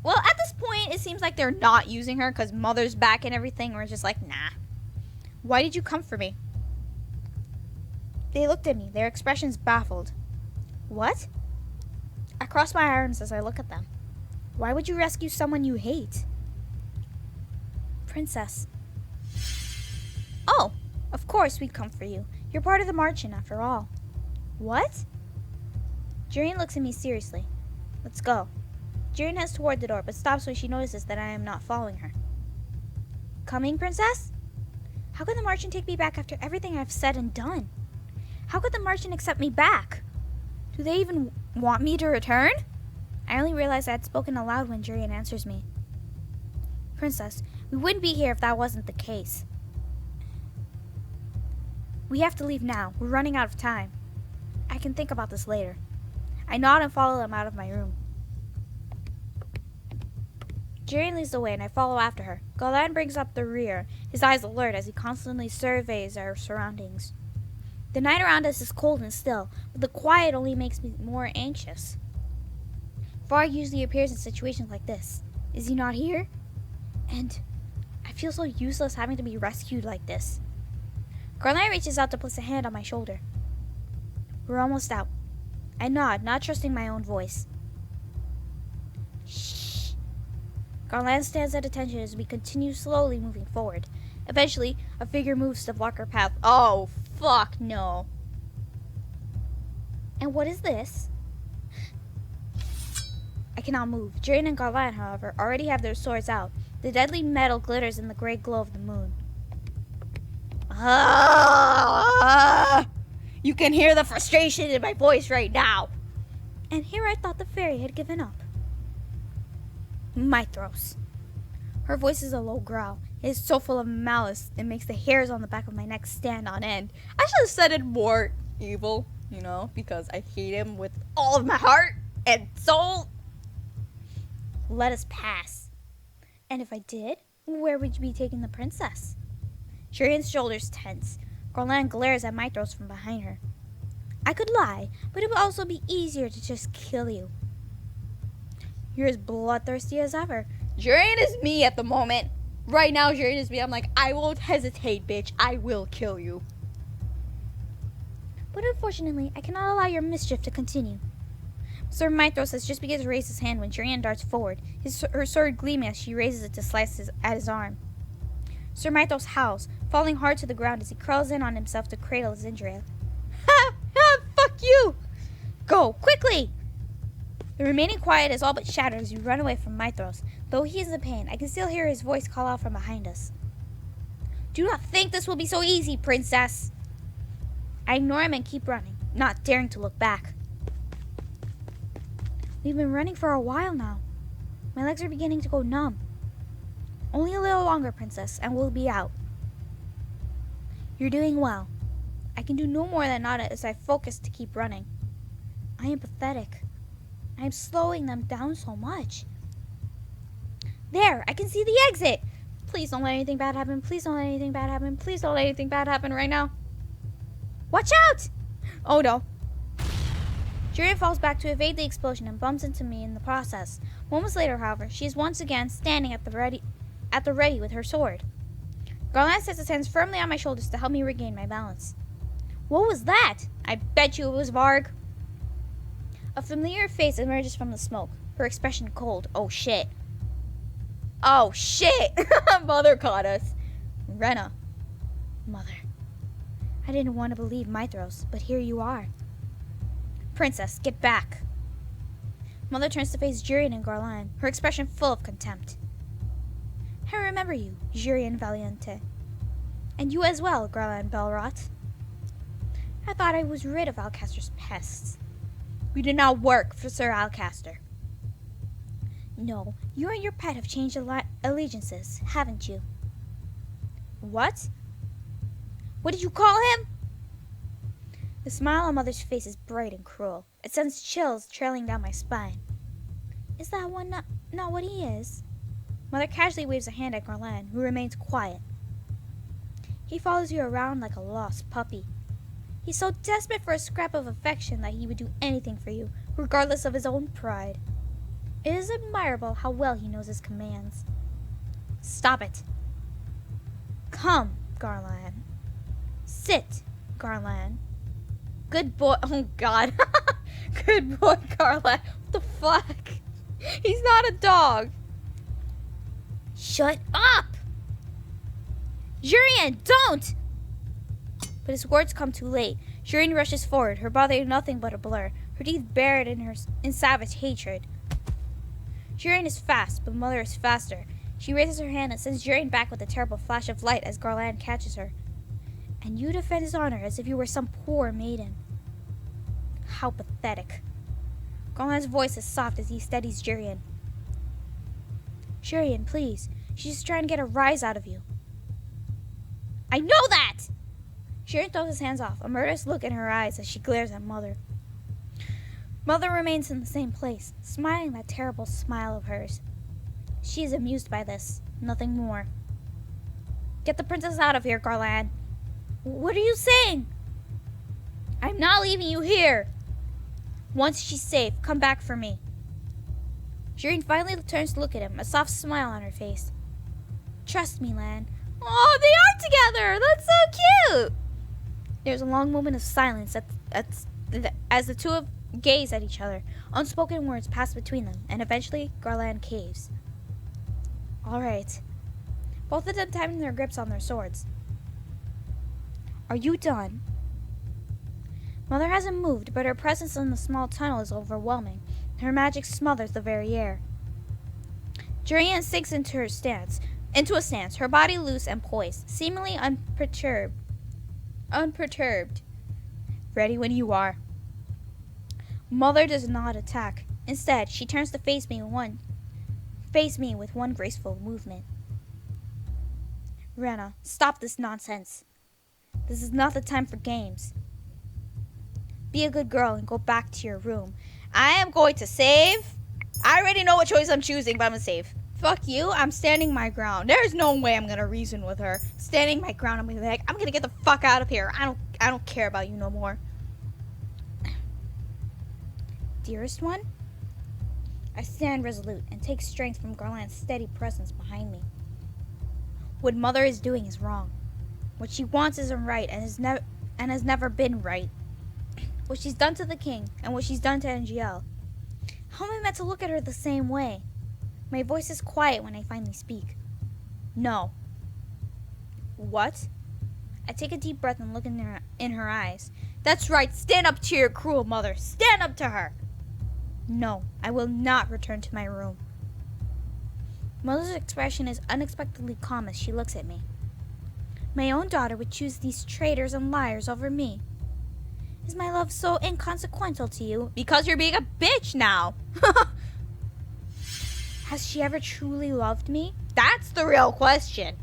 Well, at this point, it seems like they're not using her because Mother's back and everything. We're just like, nah. Why did you come for me? They looked at me, their expressions baffled. What? I cross my arms as I look at them. Why would you rescue someone you hate? Princess. Oh, of course we'd come for you. You're part of the marching after all. What? Jurian looks at me seriously. Let's go. Jurian heads toward the door, but stops when she notices that I am not following her. Coming, Princess? How could the Martian take me back after everything I've said and done? How could the Martian accept me back? Do they even want me to return? I only realized I had spoken aloud when Jurian answers me. Princess, we wouldn't be here if that wasn't the case. We have to leave now. We're running out of time. I can think about this later. I nod and follow them out of my room. Jurian leads the way and I follow after her. Garland brings up the rear, his eyes alert as he constantly surveys our surroundings. The night around us is cold and still, but the quiet only makes me more anxious. Varg usually appears in situations like this. Is he not here? And I feel so useless having to be rescued like this. Garland reaches out to place a hand on my shoulder. We're almost out. I nod, not trusting my own voice. Shh. Garland stands at attention as we continue slowly moving forward. Eventually, a figure moves to block our path. Oh, fuck no. And what is this? I cannot move. Jurian and Garland, however, already have their swords out. The deadly metal glitters in the gray glow of the moon. You can hear the frustration in my voice right now. And here I thought the fairy had given up. Mythros. Her voice is a low growl. It is so full of malice, it makes the hairs on the back of my neck stand on end. I should have said it more evil, because I hate him with all of my heart and soul. Let us pass. And if I did, where would you be taking the princess? Jurian's shoulders tense. Garland glares at Mythros from behind her. I could lie, but it would also be easier to just kill you. You're as bloodthirsty as ever. Jurian is me at the moment. Right now, Jurian is me. I'm like, I won't hesitate, bitch. I will kill you. But unfortunately, I cannot allow your mischief to continue. Sir Mythros has just begun to raise his hand when Jurian darts forward, her sword gleaming as she raises it to slice at his arm. Sir Mythros howls, falling hard to the ground as he curls in on himself to cradle his injury. Ha! Ha! Fuck you! Go, quickly! The remaining quiet is all but shattered as we run away from Mythros. Though he is in pain, I can still hear his voice call out from behind us. Do not think this will be so easy, princess! I ignore him and keep running, not daring to look back. We've been running for a while now. My legs are beginning to go numb. Only a little longer, princess, and we'll be out. You're doing well. I can do no more than nod as I focus to keep running. I am pathetic. I am slowing them down so much. There, I can see the exit. Please don't let anything bad happen. Please don't let anything bad happen. Please don't let anything bad happen right now. Watch out! Oh no. Jurian falls back to evade the explosion and bumps into me in the process. Moments later, however, she is once again standing at the ready with her sword. Garland sets his hands firmly on my shoulders to help me regain my balance. What was that? I bet you it was Varg. A familiar face emerges from the smoke, her expression cold. Oh shit. Oh shit! Mother caught us. Rena. Mother. I didn't want to believe Mythros, but here you are. Princess, get back. Mother turns to face Jurian and Garland, her expression full of contempt. I remember you, Jurian Valiente. And you as well, Garland Belrot. I thought I was rid of Alcaster's pests. We did not work for Sir Alcaster. No, you and your pet have changed allegiances, haven't you? What? What did you call him? The smile on Mother's face is bright and cruel. It sends chills trailing down my spine. Is that one not what he is? Mother casually waves a hand at Garland, who remains quiet. He follows you around like a lost puppy. He's so desperate for a scrap of affection that he would do anything for you, regardless of his own pride. It is admirable how well he knows his commands. Stop it. Come, Garland. Sit, Garland. Good boy. Oh, God. Good boy, Garland. What the fuck? He's not a dog. Shut up! Jurian, don't! But his words come too late. Jurian rushes forward, her body nothing but a blur, her teeth bared in savage hatred. Jurian is fast, but Mother is faster. She raises her hand and sends Jurian back with a terrible flash of light as Garland catches her. And you defend his honor as if you were some poor maiden. How pathetic. Garland's voice is soft as he steadies Jurian. Jurian, please. She's just trying to get a rise out of you. I know that! Jurian throws his hands off, a murderous look in her eyes as she glares at Mother. Mother remains in the same place, smiling that terrible smile of hers. She is amused by this, nothing more. Get the princess out of here, Garland. What are you saying? I'm not leaving you here. Once she's safe, come back for me. Jurian finally turns to look at him, a soft smile on her face. Trust me, Lan. Oh, they are together! That's so cute! There's a long moment of silence as the two gaze at each other. Unspoken words pass between them, and eventually Garland caves. All right. Both of them tightening their grips on their swords. Are you done? Mother hasn't moved, but her presence in the small tunnel is overwhelming. Her magic smothers the very air. Jurian sinks into a stance, her body loose and poised, seemingly unperturbed. Ready when you are. Mother does not attack. Instead, she turns to face me with one graceful movement. Rena, stop this nonsense. This is not the time for games. Be a good girl and go back to your room. I am going to save. I already know what choice I'm choosing, but I'm going to save. Fuck you, I'm standing my ground. There's no way I'm going to reason with her. Standing my ground, I'm going to be like, I'm going to get the fuck out of here. I don't care about you no more. Dearest one? I stand resolute and take strength from Garland's steady presence behind me. What Mother is doing is wrong. What she wants isn't right and has never been right. What she's done to the king and what she's done to Angielle. How am I meant to look at her the same way? My voice is quiet when I finally speak. No. What? I take a deep breath and look in her eyes. That's right, stand up to your cruel mother. Stand up to her. No, I will not return to my room. Mother's expression is unexpectedly calm as she looks at me. My own daughter would choose these traitors and liars over me. Is my love so inconsequential to you? Because you're being a bitch now. Has she ever truly loved me? That's the real question.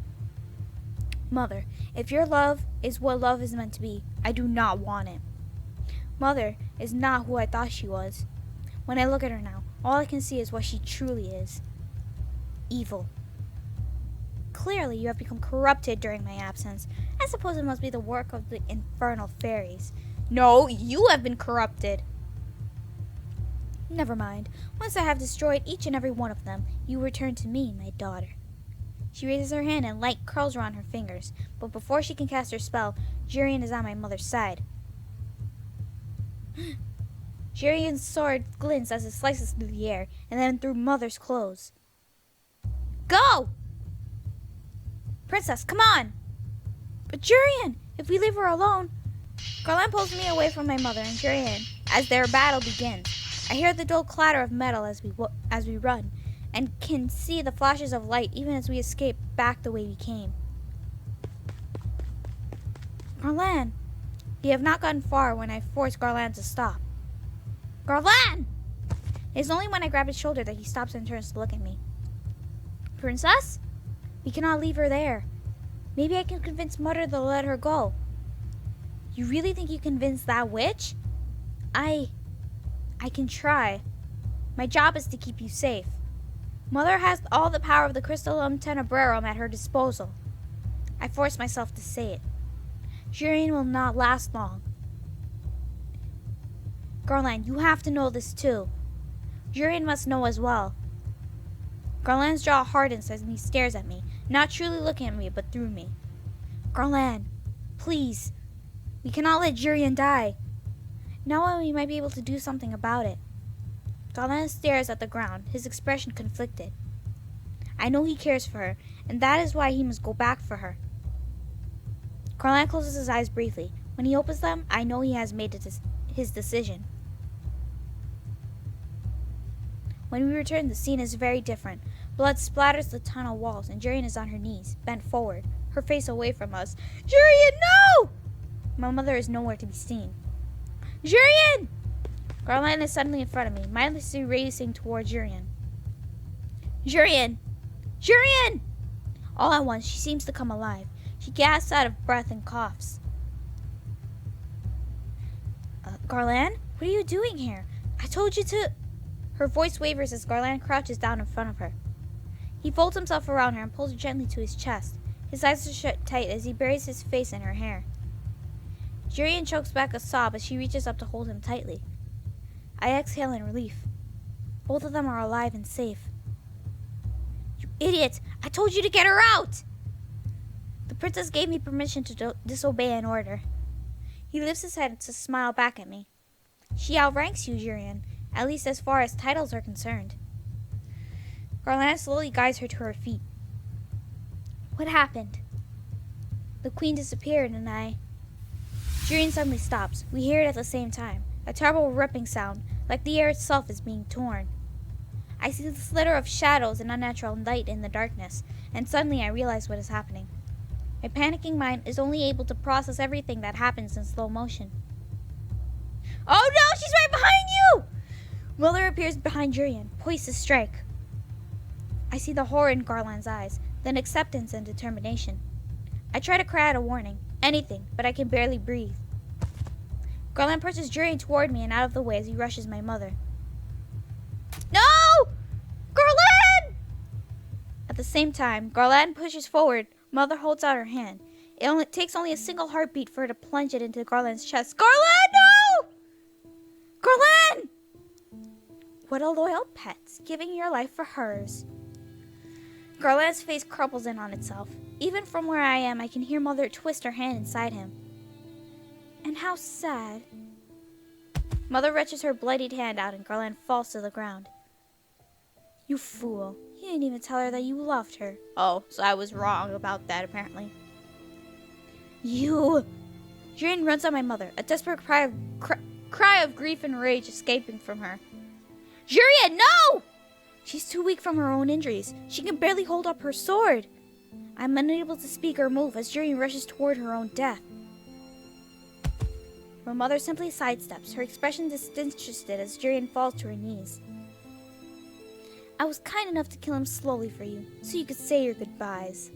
Mother, if your love is what love is meant to be, I do not want it. Mother is not who I thought she was. When I look at her now, all I can see is what she truly is. Evil. Clearly, you have become corrupted during my absence. I suppose it must be the work of the infernal fairies. No, you have been corrupted. Never mind. Once I have destroyed each and every one of them, you return to me, my daughter. She raises her hand and light curls around her fingers, but before she can cast her spell, Jurian is on my mother's side. Jurian's sword glints as it slices through the air, and then through Mother's clothes. Go! Princess, come on! But Jurian, if we leave her alone... Garland pulls me away from my mother and Jurian as their battle begins. I hear the dull clatter of metal as we run, and can see the flashes of light even as we escape back the way we came. Garland! We have not gotten far when I force Garland to stop. Garland! It is only when I grab his shoulder that he stops and turns to look at me. Princess? We cannot leave her there. Maybe I can convince Mother to let her go. You really think you convinced that witch? I can try. My job is to keep you safe. Mother has all the power of the Crystallum Tenebrarum at her disposal. I force myself to say it. Jurian will not last long. Garland, you have to know this too. Jurian must know as well. Garland's jaw hardens as he stares at me, not truly looking at me, but through me. Garland, please. We cannot let Jurian die. Now we might be able to do something about it. Garland stares at the ground, his expression conflicted. I know he cares for her, and that is why he must go back for her. Garland closes his eyes briefly. When he opens them, I know he has made his decision. When we return, the scene is very different. Blood splatters the tunnel walls, and Jurian is on her knees, bent forward, her face away from us. Jurian, no! My mother is nowhere to be seen. Jurian! Garland is suddenly in front of me, mindlessly racing toward Jurian. Jurian! Jurian! All at once, she seems to come alive. She gasps out of breath and coughs. Garland, what are you doing here? I told you to... Her voice wavers as Garland crouches down in front of her. He folds himself around her and pulls her gently to his chest. His eyes are shut tight as he buries his face in her hair. Jurian chokes back a sob as she reaches up to hold him tightly. I exhale in relief. Both of them are alive and safe. You idiot! I told you to get her out! The princess gave me permission to disobey an order. He lifts his head to smile back at me. She outranks you, Jurian, at least as far as titles are concerned. Garland slowly guides her to her feet. What happened? The queen disappeared and Jurian suddenly stops. We hear it at the same time. A terrible ripping sound, like the air itself is being torn. I see the slither of shadows and unnatural light in the darkness, and suddenly I realize what is happening. My panicking mind is only able to process everything that happens in slow motion. Oh no, she's right behind you! Mother appears behind Jurian, poised to strike. I see the horror in Garland's eyes, then acceptance and determination. I try to cry out a warning, anything, but I can barely breathe. Garland pushes Jurian toward me and out of the way as he rushes my mother. No! Garland! At the same time, Garland pushes forward. Mother holds out her hand. It takes only a single heartbeat for her to plunge it into Garland's chest. Garland, no! Garland! What a loyal pet, giving your life for hers. Garland's face crumbles in on itself. Even from where I am, I can hear Mother twist her hand inside him. And how sad. Mother wrenches her bloodied hand out and Garland falls to the ground. You fool. You didn't even tell her that you loved her. Oh, so I was wrong about that, apparently. You! Jurian runs at my mother, a desperate cry of grief and rage escaping from her. Jurian, no! She's too weak from her own injuries. She can barely hold up her sword. I'm unable to speak or move as Jurian rushes toward her own death. My mother simply sidesteps, her expression disinterested as Jurian falls to her knees. I was kind enough to kill him slowly for you, so you could say your goodbyes.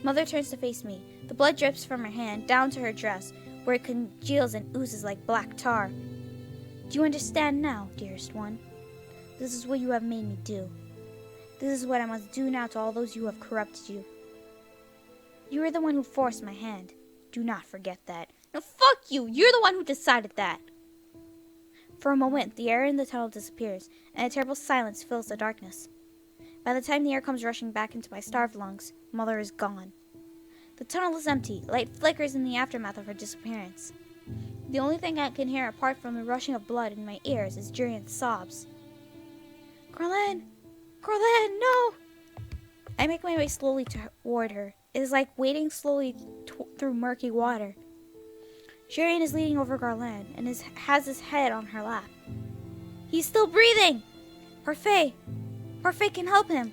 Mother turns to face me. The blood drips from her hand down to her dress, where it congeals and oozes like black tar. Do you understand now, dearest one? This is what you have made me do. This is what I must do now to all those who have corrupted you. You are the one who forced my hand. Do not forget that. No, fuck you! You're the one who decided that! For a moment, the air in the tunnel disappears, and a terrible silence fills the darkness. By the time the air comes rushing back into my starved lungs, Mother is gone. The tunnel is empty. Light flickers in the aftermath of her disappearance. The only thing I can hear apart from the rushing of blood in my ears is Jurian's sobs. Garland! Garland, no! I make my way slowly toward her. It is like wading slowly through murky water. Jurian is leaning over Garland and has his head on her lap. He's still breathing! Parfait! Parfait can help him!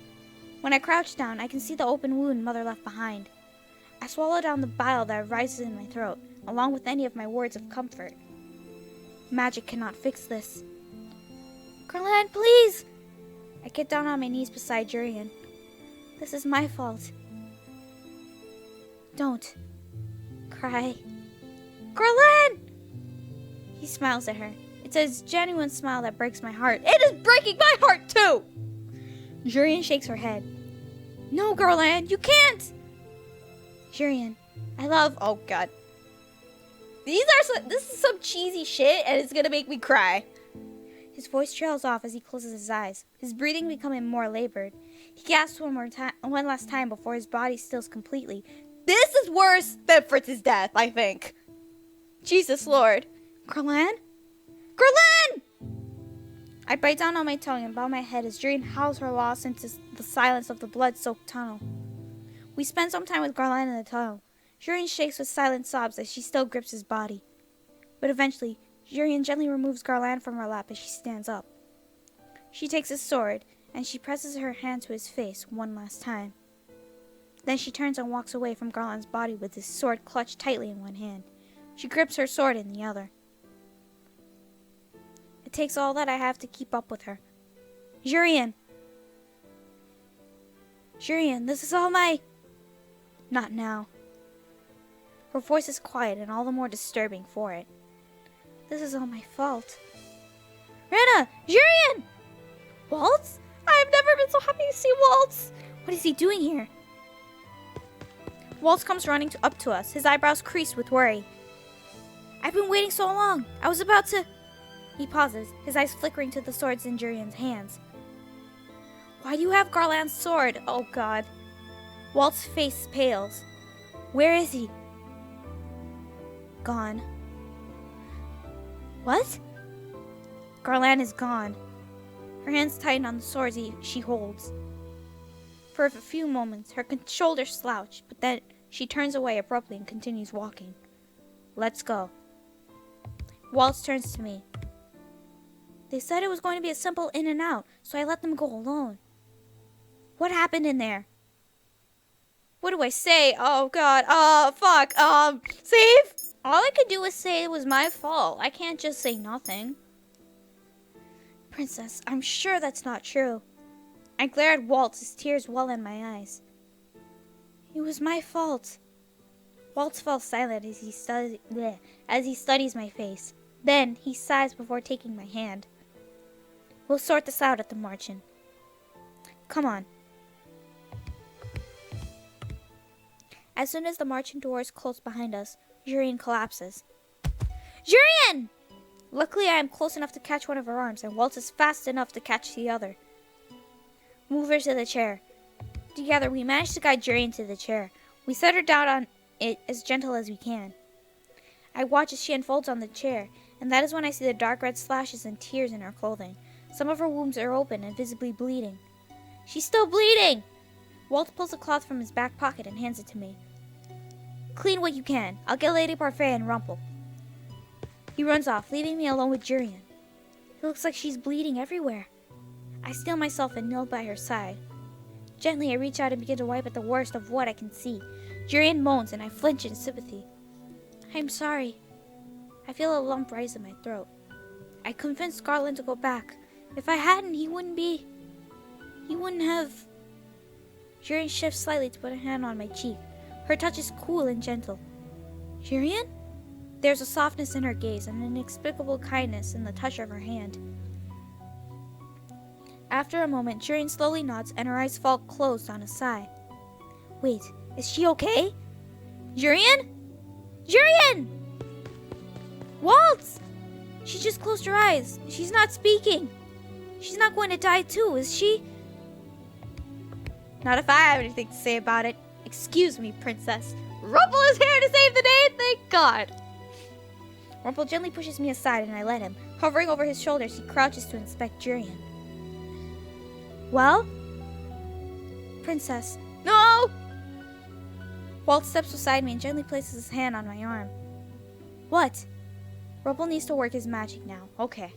When I crouch down, I can see the open wound Mother left behind. I swallow down the bile that rises in my throat, along with any of my words of comfort. Magic cannot fix this. Garland, please! I get down on my knees beside Jurian. This is my fault. Don't cry. Garland! He smiles at her. It's a genuine smile that breaks my heart. It is breaking my heart too! Jurian shakes her head. No, Garland, you can't! Jurian, I love... Oh, God. This is some cheesy shit, and it's gonna make me cry. His His voice trails off as he closes his eyes, his breathing becoming more labored. He gasps one last time before his body stills completely. This is worse than Fritz's death, I think. Jesus Lord. Garland? Garland! I bite down on my tongue and bow my head as Jurian howls her loss into the silence of the blood-soaked tunnel. We spend some time with Garland in the tunnel. Jurian shakes with silent sobs as she still grips his body. But eventually, Jurian gently removes Garland from her lap as she stands up. She takes his sword, and she presses her hand to his face one last time. Then she turns and walks away from Garland's body with his sword clutched tightly in one hand. She grips her sword in the other. It takes all that I have to keep up with her. Jurian! Jurian, this is all my... Not now. Her voice is quiet and all the more disturbing for it. This is all my fault. Rena! Jurian! Waltz? I have never been so happy to see Waltz! What is he doing here? Waltz comes running up to us, his eyebrows creased with worry. I've been waiting so long. I was about to... He pauses, his eyes flickering to the swords in Jurian's hands. Why do you have Garland's sword? Oh, God. Waltz's face pales. Where is he? Gone. What? Garland is gone. Her hands tighten on the swords she holds. For a few moments, her shoulders slouch, but then she turns away abruptly and continues walking. Let's go. Waltz turns to me. They said it was going to be a simple in and out, so I let them go alone. What happened in there? What do I say? Oh, God. Oh, fuck. Save? All I could do was say it was my fault. I can't just say nothing. Princess, I'm sure that's not true. I glare at Waltz as tears well in my eyes. It was my fault. Waltz falls silent as he studies my face. Then he sighs before taking my hand. We'll sort this out at the margin. Come on. As soon as the marching doors close behind us, Jurian collapses. Jurian! Luckily, I am close enough to catch one of her arms, and Waltz is fast enough to catch the other. Move her to the chair. Together, we manage to guide Jurian to the chair. We set her down on it as gentle as we can. I watch as she unfolds on the chair, and that is when I see the dark red slashes and tears in her clothing. Some of her wounds are open and visibly bleeding. She's still bleeding! Waltz pulls a cloth from his back pocket and hands it to me. Clean what you can. I'll get Lady Parfait and Rumple. He runs off, leaving me alone with Jurian. It looks like she's bleeding everywhere. I steel myself and kneel by her side. Gently, I reach out and begin to wipe at the worst of what I can see. Jurian moans, and I flinch in sympathy. I'm sorry. I feel a lump rise in my throat. I convinced Garland to go back. If I hadn't, he wouldn't have... Jurian shifts slightly to put a hand on my cheek. Her touch is cool and gentle. Jurian? There's a softness in her gaze and an inexplicable kindness in the touch of her hand. After a moment, Jurian slowly nods and her eyes fall closed on a sigh. Wait, is she okay? Jurian? Jurian! Waltz! She just closed her eyes. She's not speaking. She's not going to die too, is she? Not if I have anything to say about it. Excuse me, Princess. Rumple is here to save the day, thank God. Rumple gently pushes me aside and I let him. Hovering over his shoulders, he crouches to inspect Jurian. Well? Princess. No! Walt steps beside me and gently places his hand on my arm. What? Rumple needs to work his magic now. Okay.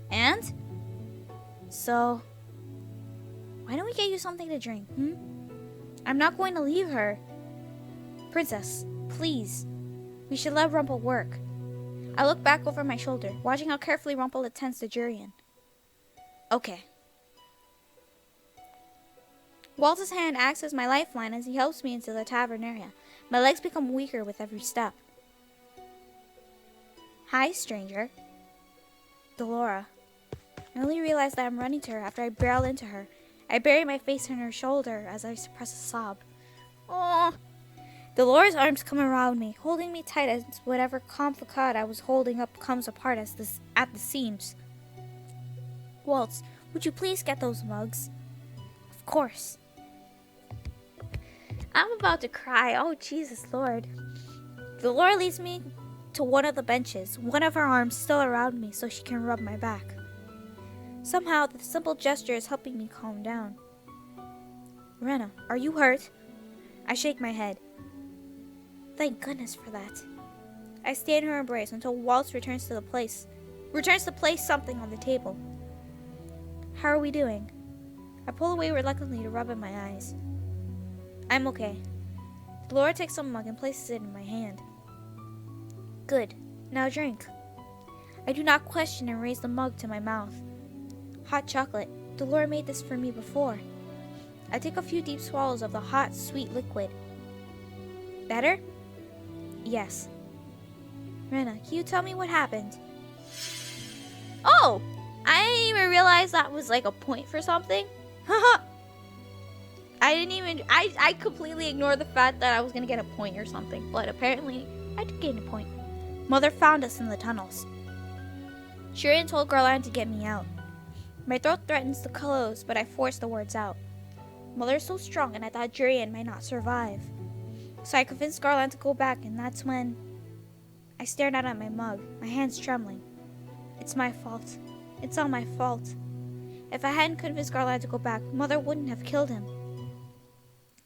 And? So... why don't we get you something to drink, I'm not going to leave her. Princess, please. We should let Rumple work. I look back over my shoulder, watching how carefully Rumple attends to Jurian. Okay. Walt's hand acts as my lifeline as he helps me into the tavern area. My legs become weaker with every step. Hi, stranger. Delora. I only realize that I'm running to her after I barrel into her. I bury my face in her shoulder as I suppress a sob. Oh! Delora's arms come around me, holding me tight as whatever calm facade I was holding up comes apart at the seams. Waltz, would you please get those mugs? Of course. I'm about to cry. Oh, Jesus Lord. Delora leads me to one of the benches, one of her arms still around me so she can rub my back. Somehow, the simple gesture is helping me calm down. Rena, are you hurt? I shake my head. Thank goodness for that. I stay in her embrace until Waltz returns to place something on the table. How are we doing? I pull away reluctantly to rub at my eyes. I'm okay. Delora takes a mug and places it in my hand. Good. Now drink. I do not question and raise the mug to my mouth. Hot chocolate. Delora made this for me before. I take a few deep swallows of the hot, sweet liquid. Better? Yes. Rena, can you tell me what happened? Oh! I didn't even realize that was like a point for something. Haha! I completely ignored the fact that I was gonna get a point or something, but apparently I did gain a point. Mother found us in the tunnels. Jurian told Garland to get me out. My throat threatens to close, but I force the words out. Mother's so strong, and I thought Jurian might not survive. So I convinced Garland to go back, and that's when I stared out at my mug, my hands trembling. It's my fault. It's all my fault. If I hadn't convinced Garland to go back, Mother wouldn't have killed him.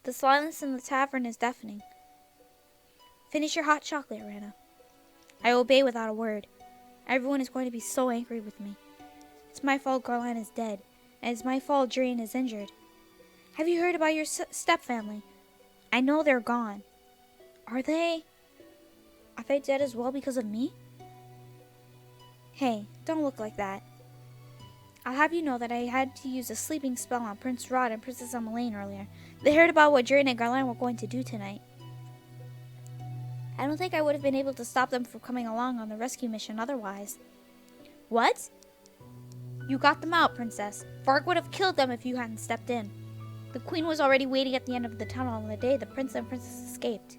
The silence in the tavern is deafening. Finish your hot chocolate, Rena. I obey without a word. Everyone is going to be so angry with me. It's my fault Garland is dead, and it's my fault Jurian is injured. Have you heard about your stepfamily? I know they're gone. Are they? Are they dead as well because of me? Hey, don't look like that. I'll have you know that I had to use a sleeping spell on Prince Rod and Princess Emmeline earlier. They heard about what Jurian and Garland were going to do tonight. I don't think I would have been able to stop them from coming along on the rescue mission otherwise. What? You got them out, Princess. Varg would have killed them if you hadn't stepped in. The Queen was already waiting at the end of the tunnel on the day the Prince and Princess escaped.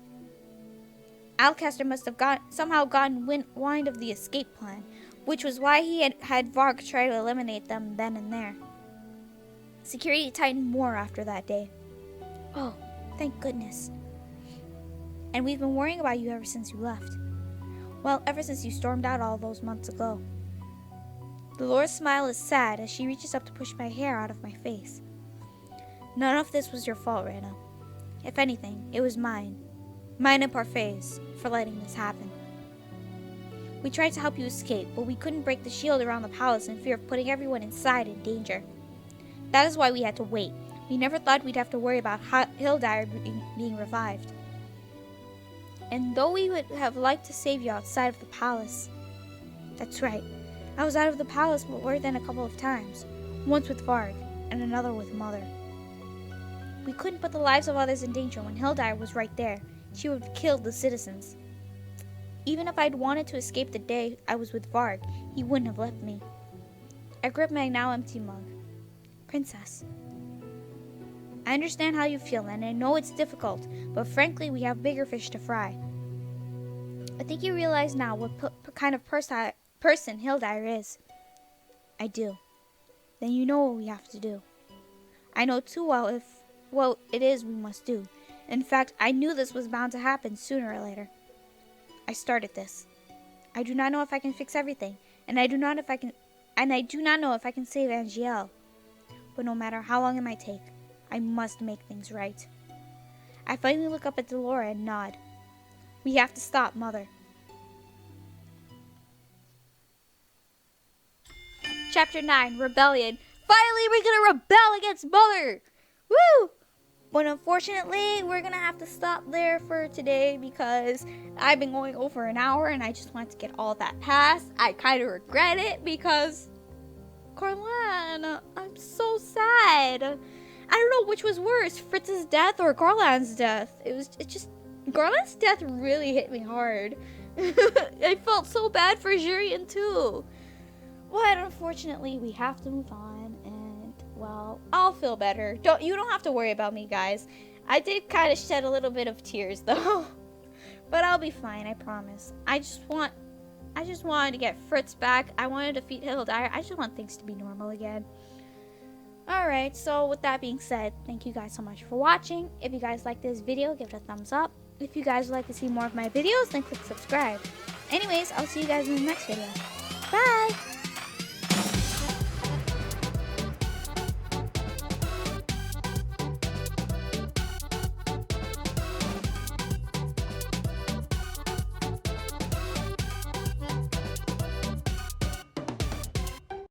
Alcaster must have somehow gotten wind of the escape plan, which was why he had Varg try to eliminate them then and there. Security tightened more after that day. Oh, thank goodness. And we've been worrying about you ever since you left. Well, ever since you stormed out all those months ago. Delora's smile is sad as she reaches up to push my hair out of my face. None of this was your fault, Rena. If anything, it was mine. Mine and Parfait's for letting this happen. We tried to help you escape, but we couldn't break the shield around the palace in fear of putting everyone inside in danger. That is why we had to wait. We never thought we'd have to worry about Hildyr being revived. And though we would have liked to save you outside of the palace. That's right. I was out of the palace more than a couple of times. Once with Varg, and another with Mother. We couldn't put the lives of others in danger when Hildyr was right there. She would have killed the citizens. Even if I'd wanted to escape the day I was with Varg, he wouldn't have left me. I gripped my now empty mug. Princess. I understand how you feel, and I know it's difficult, but frankly, we have bigger fish to fry. I think you realize now what kind of person Hildyr is. I do. Then you know what we have to do. I know too well what it is we must do. In fact, I knew this was bound to happen sooner or later. I started this. I do not know if I can fix everything, and I do not know if I can save Angielle. But no matter how long it might take, I must make things right. I finally look up at Delora and nod. We have to stop Mother. Chapter 9, Rebellion. Finally, we're gonna rebel against Mother! Woo! But unfortunately, we're gonna have to stop there for today because I've been going over an hour and I just wanted to get all that passed. I kind of regret it because Garland, I'm so sad. I don't know which was worse, Fritz's death or Garland's death. Garland's death really hit me hard. I felt so bad for Jurian too. But unfortunately, we have to move on, and well, I'll feel better. You don't have to worry about me, guys. I did kind of shed a little bit of tears though, but I'll be fine. I promise. I I just wanted to get Fritz back. I wanted to defeat Hildyr. I just want things to be normal again. Alright, so with that being said, thank you guys so much for watching. If you guys like this video, give it a thumbs up. If you guys would like to see more of my videos, then click subscribe. Anyways, I'll see you guys in the next video. Bye!